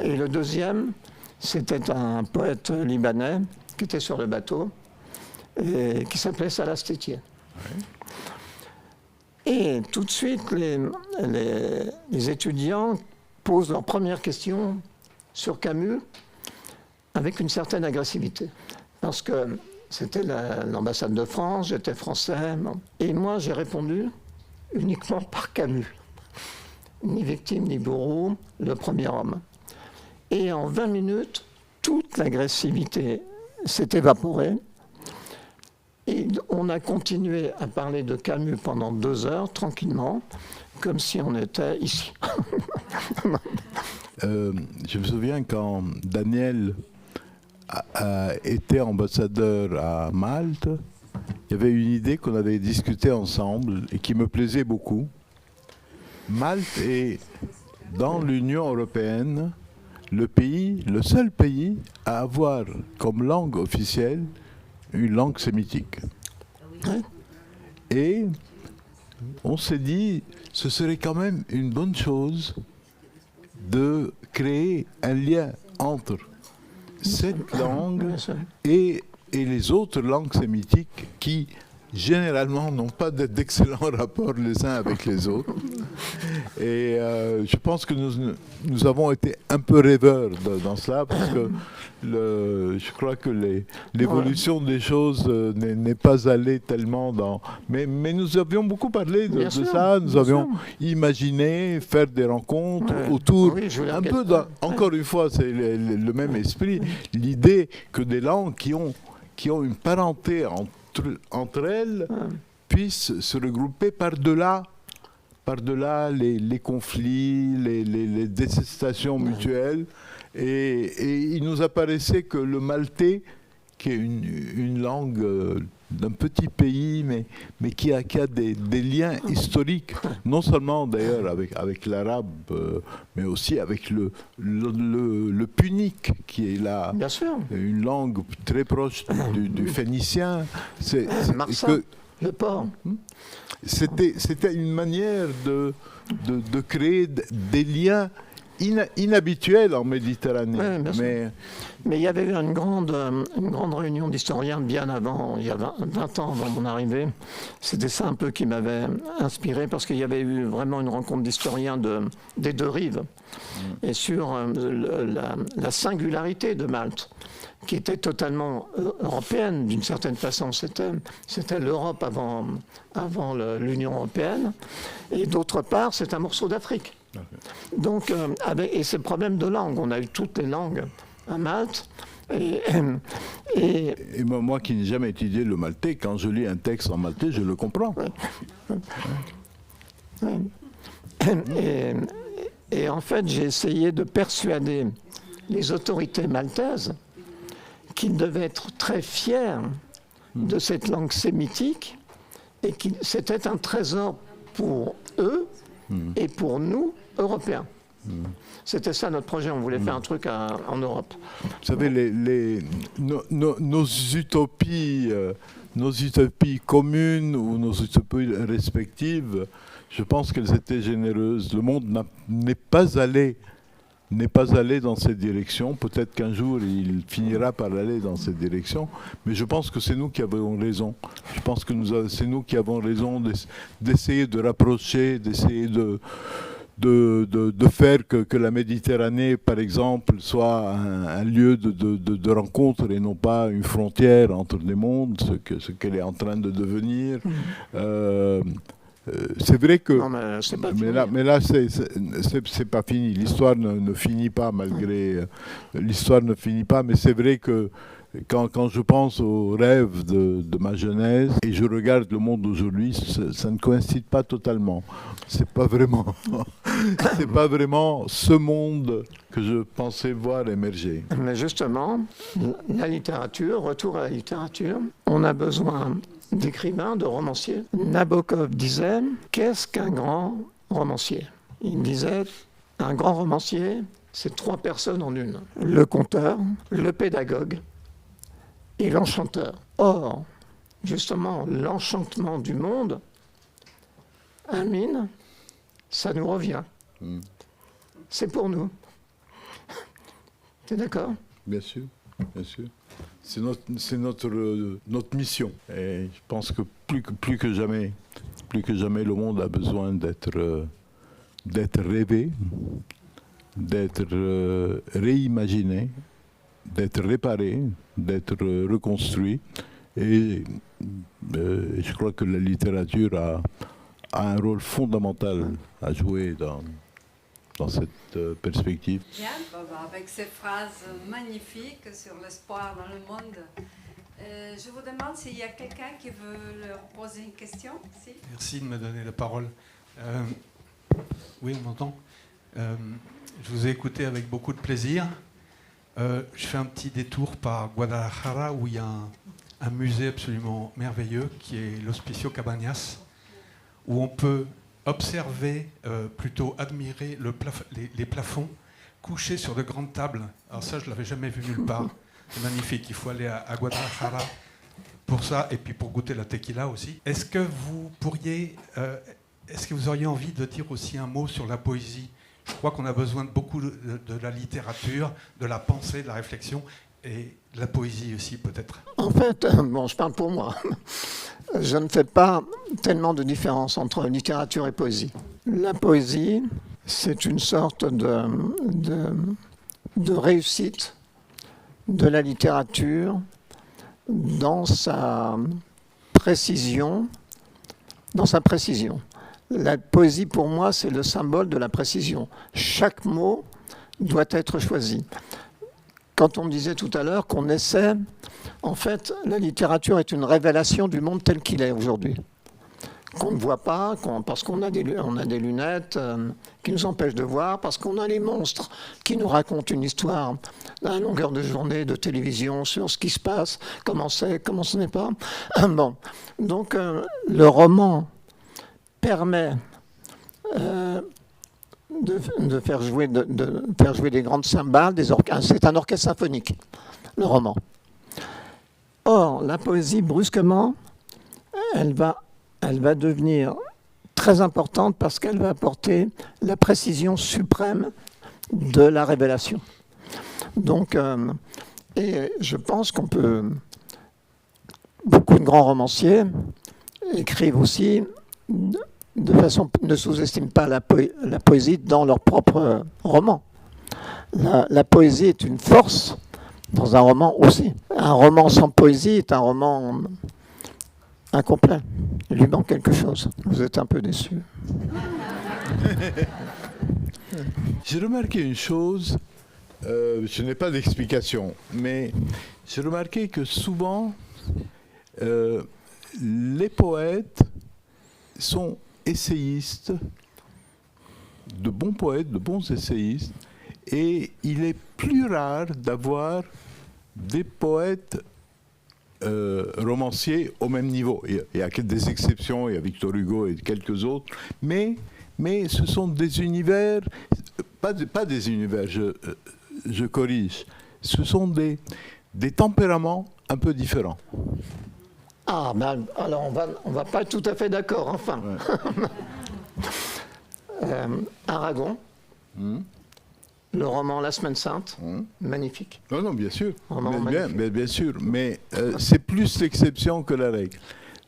Et le deuxième, c'était un poète libanais qui était sur le bateau et qui s'appelait Salas Tétier. Oui. Et tout de suite, les étudiants posent leur première question sur Camus avec une certaine agressivité. Parce que c'était l'ambassade de France, j'étais français. Et moi, j'ai répondu uniquement par Camus. Ni victime, ni bourreau, le premier homme. Et en 20 minutes, toute l'agressivité s'est évaporée. Et on a continué à parler de Camus pendant 2 heures, tranquillement, comme si on était ici. Je me souviens quand Daniel a été ambassadeur à Malte, il y avait une idée qu'on avait discutée ensemble et qui me plaisait beaucoup. Malte est, dans l'Union européenne, le seul pays à avoir comme langue officielle une langue sémitique. Et on s'est dit, ce serait quand même une bonne chose de créer un lien entre cette langue et les autres langues sémitiques qui, généralement n'ont pas d'excellents rapports les uns avec les autres. Et je pense que nous avons été un peu rêveurs dans cela, parce que je crois que l'évolution des choses n'est pas allée tellement dans... Mais nous avions beaucoup parlé de ça, nous avions imaginé faire des rencontres autour, un peu, encore une fois, c'est le même esprit, l'idée que des langues qui ont une parenté entre elles puissent se regrouper par-delà les conflits, les détestations mutuelles. Et il nous apparaissait que le maltais, qui est une langue d'un petit pays, mais qui a des liens historiques, non seulement d'ailleurs avec l'arabe, mais aussi avec le punique, qui est là, une langue très proche du phénicien. Le port. C'était une manière de créer des liens inhabituel en Méditerranée. Mais il y avait eu une grande réunion d'historiens bien avant, il y a 20 ans avant mon arrivée. C'était ça un peu qui m'avait inspiré, parce qu'il y avait eu vraiment une rencontre d'historiens des deux rives, et sur la singularité de Malte, qui était totalement européenne d'une certaine façon. C'était l'Europe avant l'Union européenne, et d'autre part, c'est un morceau d'Afrique. Donc, et c'est le problème de langue. On a eu toutes les langues à Malte. Et moi qui n'ai jamais étudié le maltais, quand je lis un texte en maltais, je le comprends. Et en fait, j'ai essayé de persuader les autorités maltaises qu'ils devaient être très fiers de cette langue sémitique, et que c'était un trésor pour eux et pour nous, Européens. C'était ça notre projet, on voulait faire un truc en Europe. Vous savez, nos utopies communes ou nos utopies respectives, je pense qu'elles étaient généreuses. Le monde n'est pas allé dans cette direction. Peut-être qu'un jour, il finira par aller dans cette direction. Mais je pense que c'est nous qui avons raison. Je pense que c'est nous qui avons raison d'essayer de rapprocher, d'essayer de faire que la Méditerranée, par exemple, soit un lieu de rencontre et non pas une frontière entre les mondes, ce qu'elle est en train de devenir. C'est vrai que... Non, mais là, c'est pas fini. L'histoire ne finit pas, malgré... L'histoire ne finit pas, mais c'est vrai que quand je pense aux rêves de ma jeunesse et je regarde le monde d'aujourd'hui, ça ne coïncide pas totalement. C'est pas vraiment ce monde que je pensais voir émerger. Mais justement, la littérature, retour à la littérature, on a besoin d'écrivains, de romanciers. Nabokov disait, qu'est-ce qu'un grand romancier? Il disait, un grand romancier, c'est 3 personnes en une. Le conteur, le pédagogue et l'enchanteur. Or, justement, l'enchantement du monde, Amine, ça nous revient. C'est pour nous. Tu es d'accord? Bien sûr, bien sûr. C'est notre mission. Et je pense que plus que jamais, le monde a besoin d'être rêvé, d'être réimaginé, d'être réparé, d'être reconstruit. Et je crois que la littérature a un rôle fondamental à jouer dans cette perspective. Bien, avec ces phrases magnifiques sur l'espoir dans le monde, je vous demande s'il y a quelqu'un qui veut leur poser une question. Si. Merci de me donner la parole. Oui, on m'entend. Je vous ai écouté avec beaucoup de plaisir. Je fais un petit détour par Guadalajara, où il y a un musée absolument merveilleux qui est l'Hospicio Cabañas, où on peut observer, plutôt admirer les plafonds couchés sur de grandes tables. Alors ça, je ne l'avais jamais vu nulle part. C'est magnifique. Il faut aller à Guadalajara pour ça, et puis pour goûter la tequila aussi. Est-ce que vous auriez envie de dire aussi un mot sur la poésie? Je crois qu'on a besoin de beaucoup de la littérature, de la pensée, de la réflexion, et de la poésie aussi, peut-être. En fait, bon, je parle pour moi. je ne fais pas tellement de différence entre littérature et poésie. La poésie, c'est une sorte de réussite de la littérature dans sa précision. La poésie, pour moi, c'est le symbole de la précision. Chaque mot doit être choisi. Quand on me disait tout à l'heure qu'on essaie, en fait, la littérature est une révélation du monde tel qu'il est aujourd'hui. Qu'on ne voit pas, parce qu'on a des lunettes qui nous empêchent de voir, parce qu'on a les monstres qui nous racontent une histoire à longueur de journée de télévision sur ce qui se passe, comment c'est, comment ce n'est pas. Bon. Donc, le roman permet de faire jouer des grandes cymbales, c'est un orchestre symphonique, le roman. Or, la poésie, brusquement, elle va devenir très importante parce qu'elle va apporter la précision suprême de la révélation. Donc, et je pense qu'on peut... Beaucoup de grands romanciers écrivent aussi de façon... ne sous-estiment pas la poésie dans leurs propres romans. La poésie est une force dans un roman aussi. Un roman sans poésie est un roman incomplet. Il lui manque quelque chose. Vous êtes un peu déçus. J'ai remarqué une chose, je n'ai pas d'explication, mais j'ai remarqué que souvent, les poètes sont essayistes, de bons poètes, de bons essayistes, et il est plus rare d'avoir des poètes romanciers au même niveau. Il y a des exceptions, il y a Victor Hugo et quelques autres, mais ce sont des univers, pas des univers, je corrige, ce sont des tempéraments un peu différents. Ah, ben, alors on va pas être tout à fait d'accord, enfin. Ouais. Aragon, le roman La Semaine Sainte, magnifique. Non, bien sûr, bien sûr, mais c'est plus l'exception que la règle.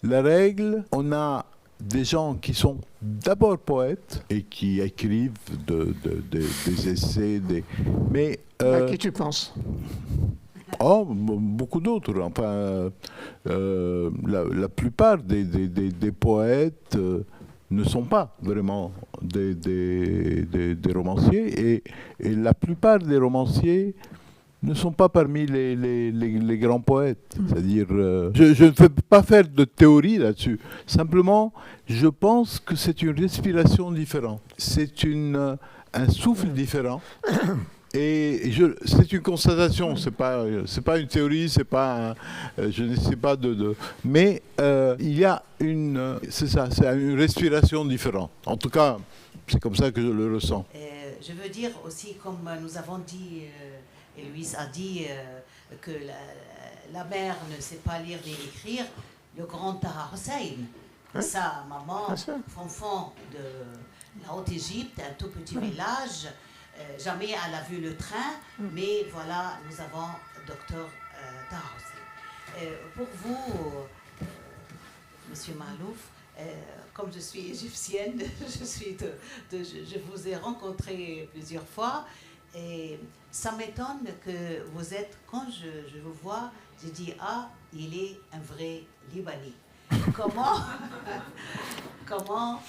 La règle, on a des gens qui sont d'abord poètes et qui écrivent des essais, mais... À qui tu penses ? Oh, beaucoup d'autres. Enfin, la plupart des poètes ne sont pas vraiment des romanciers, et la plupart des romanciers ne sont pas parmi les grands poètes. C'est-à-dire, je ne veux pas faire de théorie là-dessus. Simplement, je pense que c'est une respiration différente. C'est un souffle différent. Et c'est une constatation, c'est pas une théorie, c'est pas je ne sais pas mais il y a c'est une respiration différente. En tout cas, c'est comme ça que je le ressens. Je veux dire aussi, comme nous avons dit, et Louise a dit, que la mère ne sait pas lire ni écrire, le grand Taha Hussein, sa maman, enfant de la Haute-Égypte, un tout petit village. Jamais elle a vu le train, mais voilà, nous avons docteur Taha Hussein. Pour vous, Monsieur Malouf, comme je suis égyptienne, je vous ai rencontré plusieurs fois, et ça m'étonne que vous êtes, quand je vous vois, je dis, ah, il est un vrai Libanais. Comment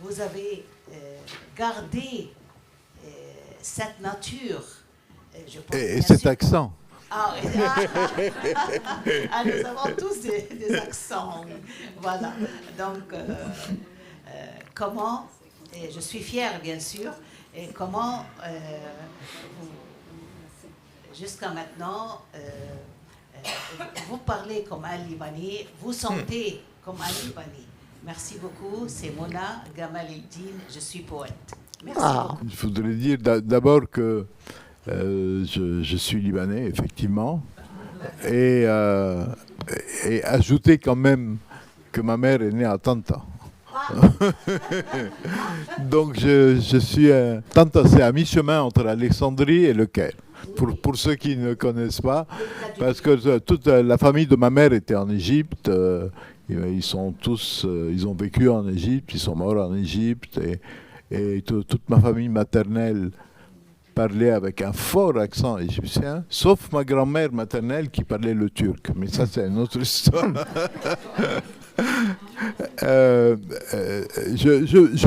vous avez gardé cette nature, je pense, et cet sûr. Accent. Nous avons tous des accents, voilà. Donc, comment, et je suis fière bien sûr, et comment, jusqu'à maintenant, vous parlez comme un Libanais, vous sentez comme un Libanais. Merci beaucoup, c'est Mona Gamal Eldin, je suis poète. Merci beaucoup. Je voudrais dire d'abord que je suis libanais, effectivement, et ajouter quand même que ma mère est née à Tanta. Donc je suis... Tanta, c'est à mi-chemin entre Alexandrie et Le Caire. pour ceux qui ne connaissent pas, parce que toute la famille de ma mère était en Égypte. Ils sont tous, ils ont vécu en Égypte, ils sont morts en Égypte, et toute ma famille maternelle parlait avec un fort accent égyptien, sauf ma grand-mère maternelle qui parlait le turc. Mais ça, c'est une autre histoire. Je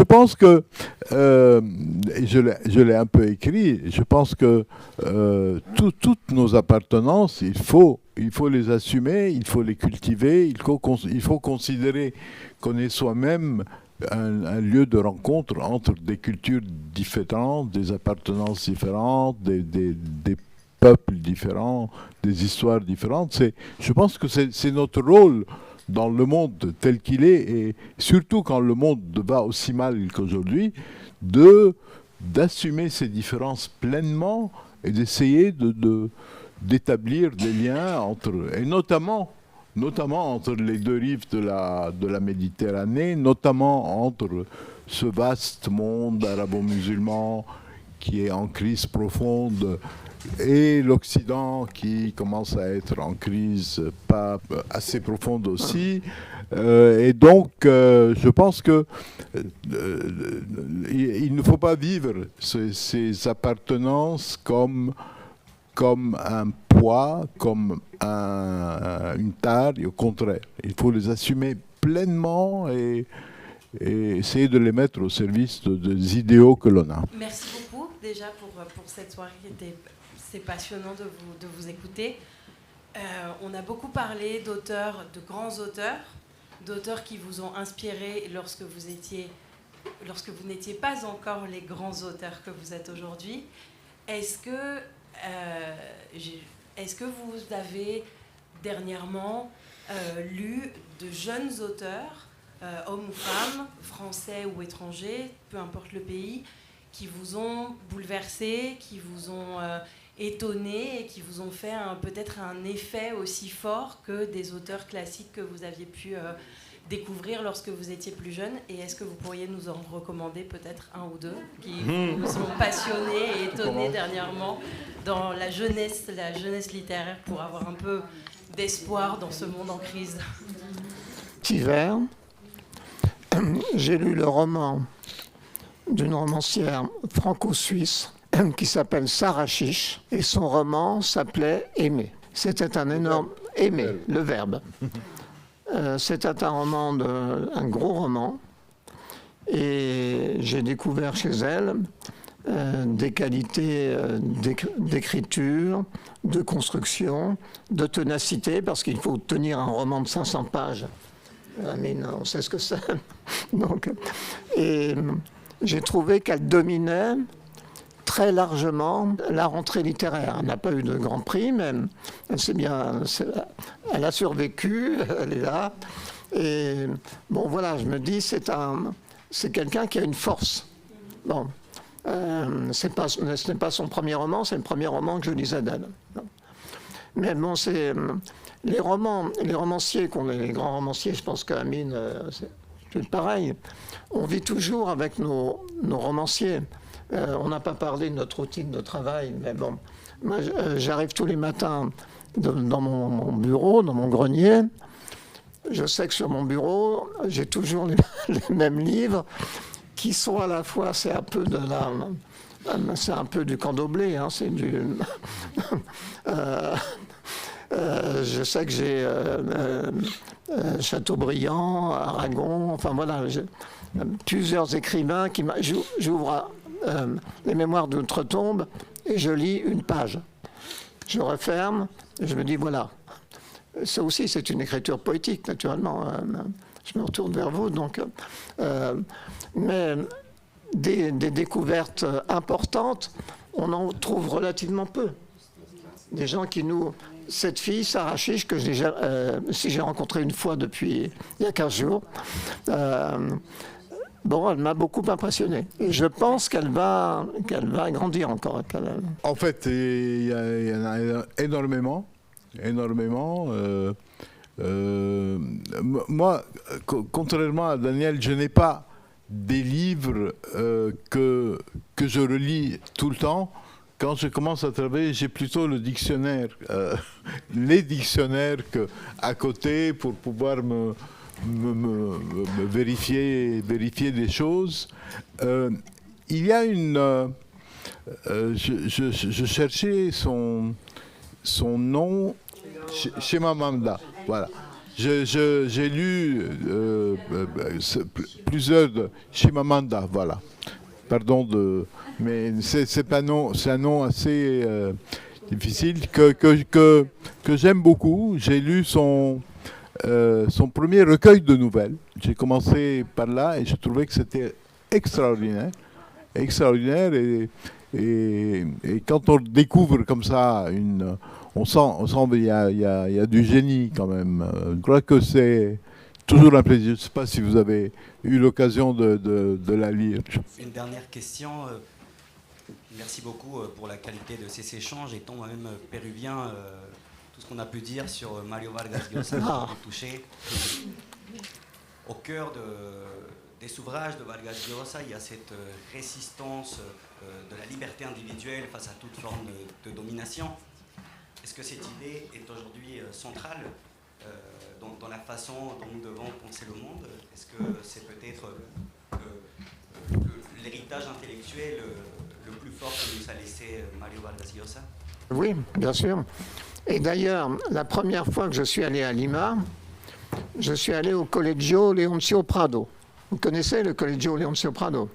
pense que, je l'ai un peu écrit, je pense que toutes nos appartenances, il faut les assumer, il faut les cultiver, il faut considérer qu'on est soi-même un lieu de rencontre entre des cultures différentes, des appartenances différentes, des peuples différents, des histoires différentes. Je pense que c'est notre rôle dans le monde tel qu'il est, et surtout quand le monde va aussi mal qu'aujourd'hui, d'assumer ces différences pleinement et d'essayer d'établir des liens et notamment entre les deux rives de la Méditerranée, notamment entre ce vaste monde arabo-musulman qui est en crise profonde et l'Occident qui commence à être en crise pas assez profonde aussi. Et donc, je pense que il ne faut pas vivre ces appartenances comme un poids, comme une tare, et au contraire. Il faut les assumer pleinement et essayer de les mettre au service des idéaux que l'on a. Merci beaucoup déjà pour cette soirée c'est passionnant de vous écouter. On a beaucoup parlé d'auteurs, de grands auteurs, d'auteurs qui vous ont inspiré lorsque vous n'étiez pas encore les grands auteurs que vous êtes aujourd'hui. Est-ce que vous avez dernièrement lu de jeunes auteurs, hommes ou femmes, français ou étrangers, peu importe le pays, qui vous ont bouleversé, qui vous ont étonné et qui vous ont fait peut-être un effet aussi fort que des auteurs classiques que vous aviez pu découvrir lorsque vous étiez plus jeune? Et est-ce que vous pourriez nous en recommander peut-être un ou deux qui vous ont passionné et étonné dernièrement dans la jeunesse littéraire, pour avoir un peu d'espoir dans ce monde en crise? Cet hiver, j'ai lu le roman d'une romancière franco-suisse qui s'appelle Sarah Chiche, et son roman s'appelait Aimer. C'était un énorme... Aimer, le verbe. C'était un gros roman, et j'ai découvert chez elle des qualités d'écriture, de construction, de ténacité, parce qu'il faut tenir un roman de 500 pages. Amine, on sait ce que c'est. Donc, et j'ai trouvé qu'elle dominait très largement la rentrée littéraire. Elle n'a pas eu de grand prix, mais elle a survécu, elle est là. Et bon, voilà, je me dis, c'est quelqu'un qui a une force. Bon, ce n'est pas son premier roman, c'est le premier roman que je lisais d'elle. Mais bon, c'est les romanciers, les grands romanciers, je pense qu'Amine, c'est pareil. On vit toujours avec nos romanciers. On n'a pas parlé de notre routine de travail, mais bon, moi, j'arrive tous les matins dans mon bureau, dans mon grenier. Je sais que sur mon bureau, j'ai toujours les mêmes livres qui sont à la fois, c'est un peu du Candomblé, hein, c'est du... je sais que j'ai Chateaubriand, Aragon, enfin voilà, j'ai plusieurs écrivains qui j'ouvre les mémoires d'outre-tombe et je lis une page. Je referme et je me dis voilà. Ça aussi, c'est une écriture poétique, naturellement. Je me retourne vers vous. Donc, mais des découvertes importantes, on en trouve relativement peu. Des gens qui nous... Cette fille, Sarah Chiche, que j'ai rencontrée une fois il y a 15 jours, bon, elle m'a beaucoup impressionné. Et je pense qu'elle va grandir encore. En fait, il y en a énormément. Moi, contrairement à Daniel, je n'ai pas des livres que je relis tout le temps. quand je commence à travailler, j'ai plutôt le dictionnaire, les dictionnaires à côté pour pouvoir me vérifier des choses. Il y a je cherchais son nom, Chimamanda, voilà. J'ai lu plusieurs de Chimamanda, voilà. Pardon mais c'est un nom assez difficile que j'aime beaucoup. J'ai lu son premier recueil de nouvelles. J'ai commencé par là et je trouvais que c'était extraordinaire. Et quand on découvre comme ça, on sent qu'il y a du génie quand même. Je crois que c'est toujours un plaisir. Je ne sais pas si vous avez eu l'occasion de la lire. Une dernière question. Merci beaucoup pour la qualité de ces échanges. Étant moi-même péruvien, tout ce qu'on a pu dire sur Mario Vargas Llosa m'a touché. Au cœur des ouvrages de Vargas Llosa, il y a cette résistance de la liberté individuelle face à toute forme de domination. Est-ce que cette idée est aujourd'hui centrale dans la façon dont nous devons penser le monde? Est-ce que c'est peut-être l'héritage intellectuel le plus fort que nous a laissé Mario Vargas Llosa? Oui, bien sûr. Et d'ailleurs, la première fois que je suis allé à Lima, je suis allé au Colegio Leoncio Prado. Vous connaissez le Colegio Leoncio Prado?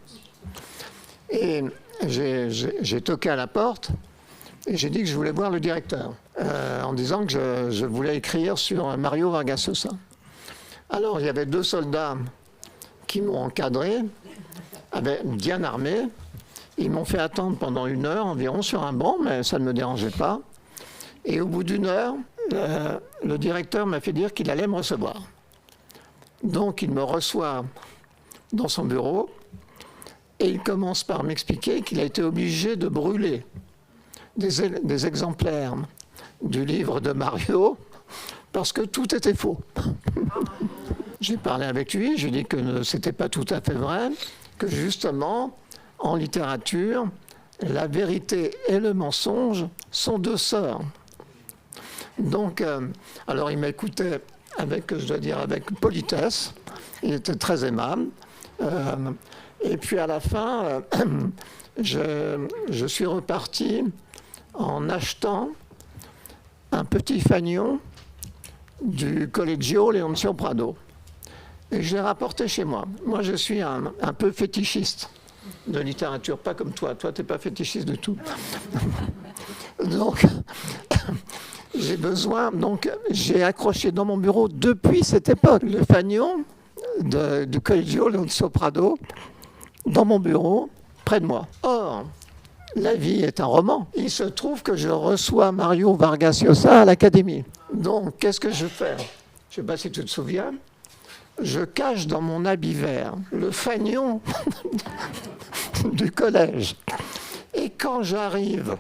Et j'ai toqué à la porte et j'ai dit que je voulais voir le directeur, en disant que je voulais écrire sur Mario Vargas Llosa. Alors, il y avait 2 soldats qui m'ont encadré, bien armés. Ils m'ont fait attendre pendant 1 heure environ sur un banc, mais ça ne me dérangeait pas. Et au bout d'1 heure, le directeur m'a fait dire qu'il allait me recevoir. Donc il me reçoit dans son bureau et il commence par m'expliquer qu'il a été obligé de brûler des exemplaires du livre de Mario parce que tout était faux. J'ai parlé avec lui, je lui ai dit que ce n'était pas tout à fait vrai, que justement, en littérature, la vérité et le mensonge sont 2 sœurs. Donc, alors il m'écoutait avec politesse, il était très aimable. Et puis à la fin, je suis reparti en achetant un petit fanion du Colegio Leoncio Prado. Et je l'ai rapporté chez moi. Moi, je suis un peu fétichiste de littérature, pas comme toi. Toi, tu n'es pas fétichiste du tout. Donc, j'ai accroché dans mon bureau depuis cette époque le fanion du Colegio Leoncio Prado dans mon bureau, près de moi. Or, la vie est un roman. Il se trouve que je reçois Mario Vargas Llosa à l'Académie. Donc, qu'est-ce que je fais? Je ne sais pas si tu te souviens. Je cache dans mon habit vert le fanion du collège. Et quand j'arrive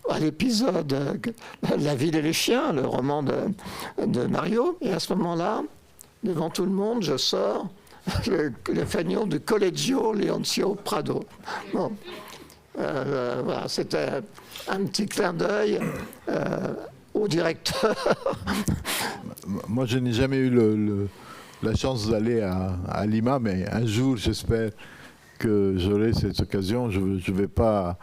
à l'épisode La ville et les chiens, le roman de Mario, et à ce moment-là, devant tout le monde, je sors le fanion du Colegio Leoncio Prado. Bon. Voilà, c'était un petit clin d'œil au directeur. Moi, je n'ai jamais eu la chance d'aller à Lima, mais un jour, j'espère que j'aurai cette occasion. Je ne vais pas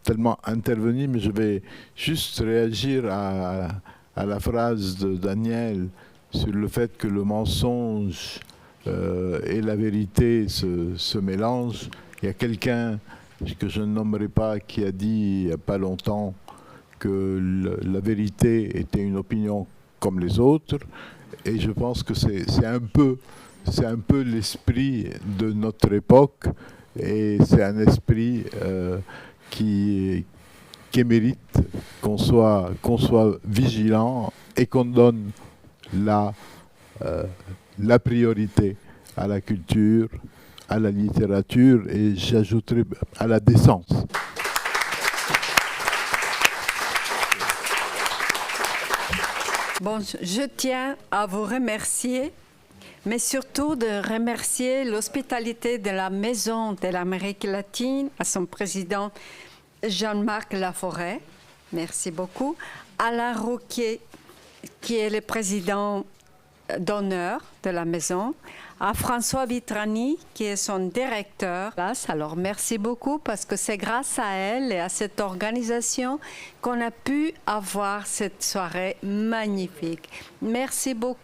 tellement intervenir, mais je vais juste réagir à la phrase de Daniel sur le fait que le mensonge et la vérité se mélangent. Il y a quelqu'un que je ne nommerai pas qui a dit il n'y a pas longtemps que la vérité était une opinion comme les autres, et je pense que c'est un peu l'esprit de notre époque, et c'est un esprit qui mérite qu'on soit vigilant et qu'on donne la priorité à la culture, à la littérature, et j'ajouterai à la décence. Bon, je tiens à vous remercier, mais surtout de remercier l'hospitalité de la Maison de l'Amérique latine, à son président Jean-Marc Laforêt, merci beaucoup. Alain Rouquier, qui est le président d'honneur de la maison, à François Vitrani, qui est son directeur. Alors, merci beaucoup parce que c'est grâce à elle et à cette organisation qu'on a pu avoir cette soirée magnifique. Merci beaucoup.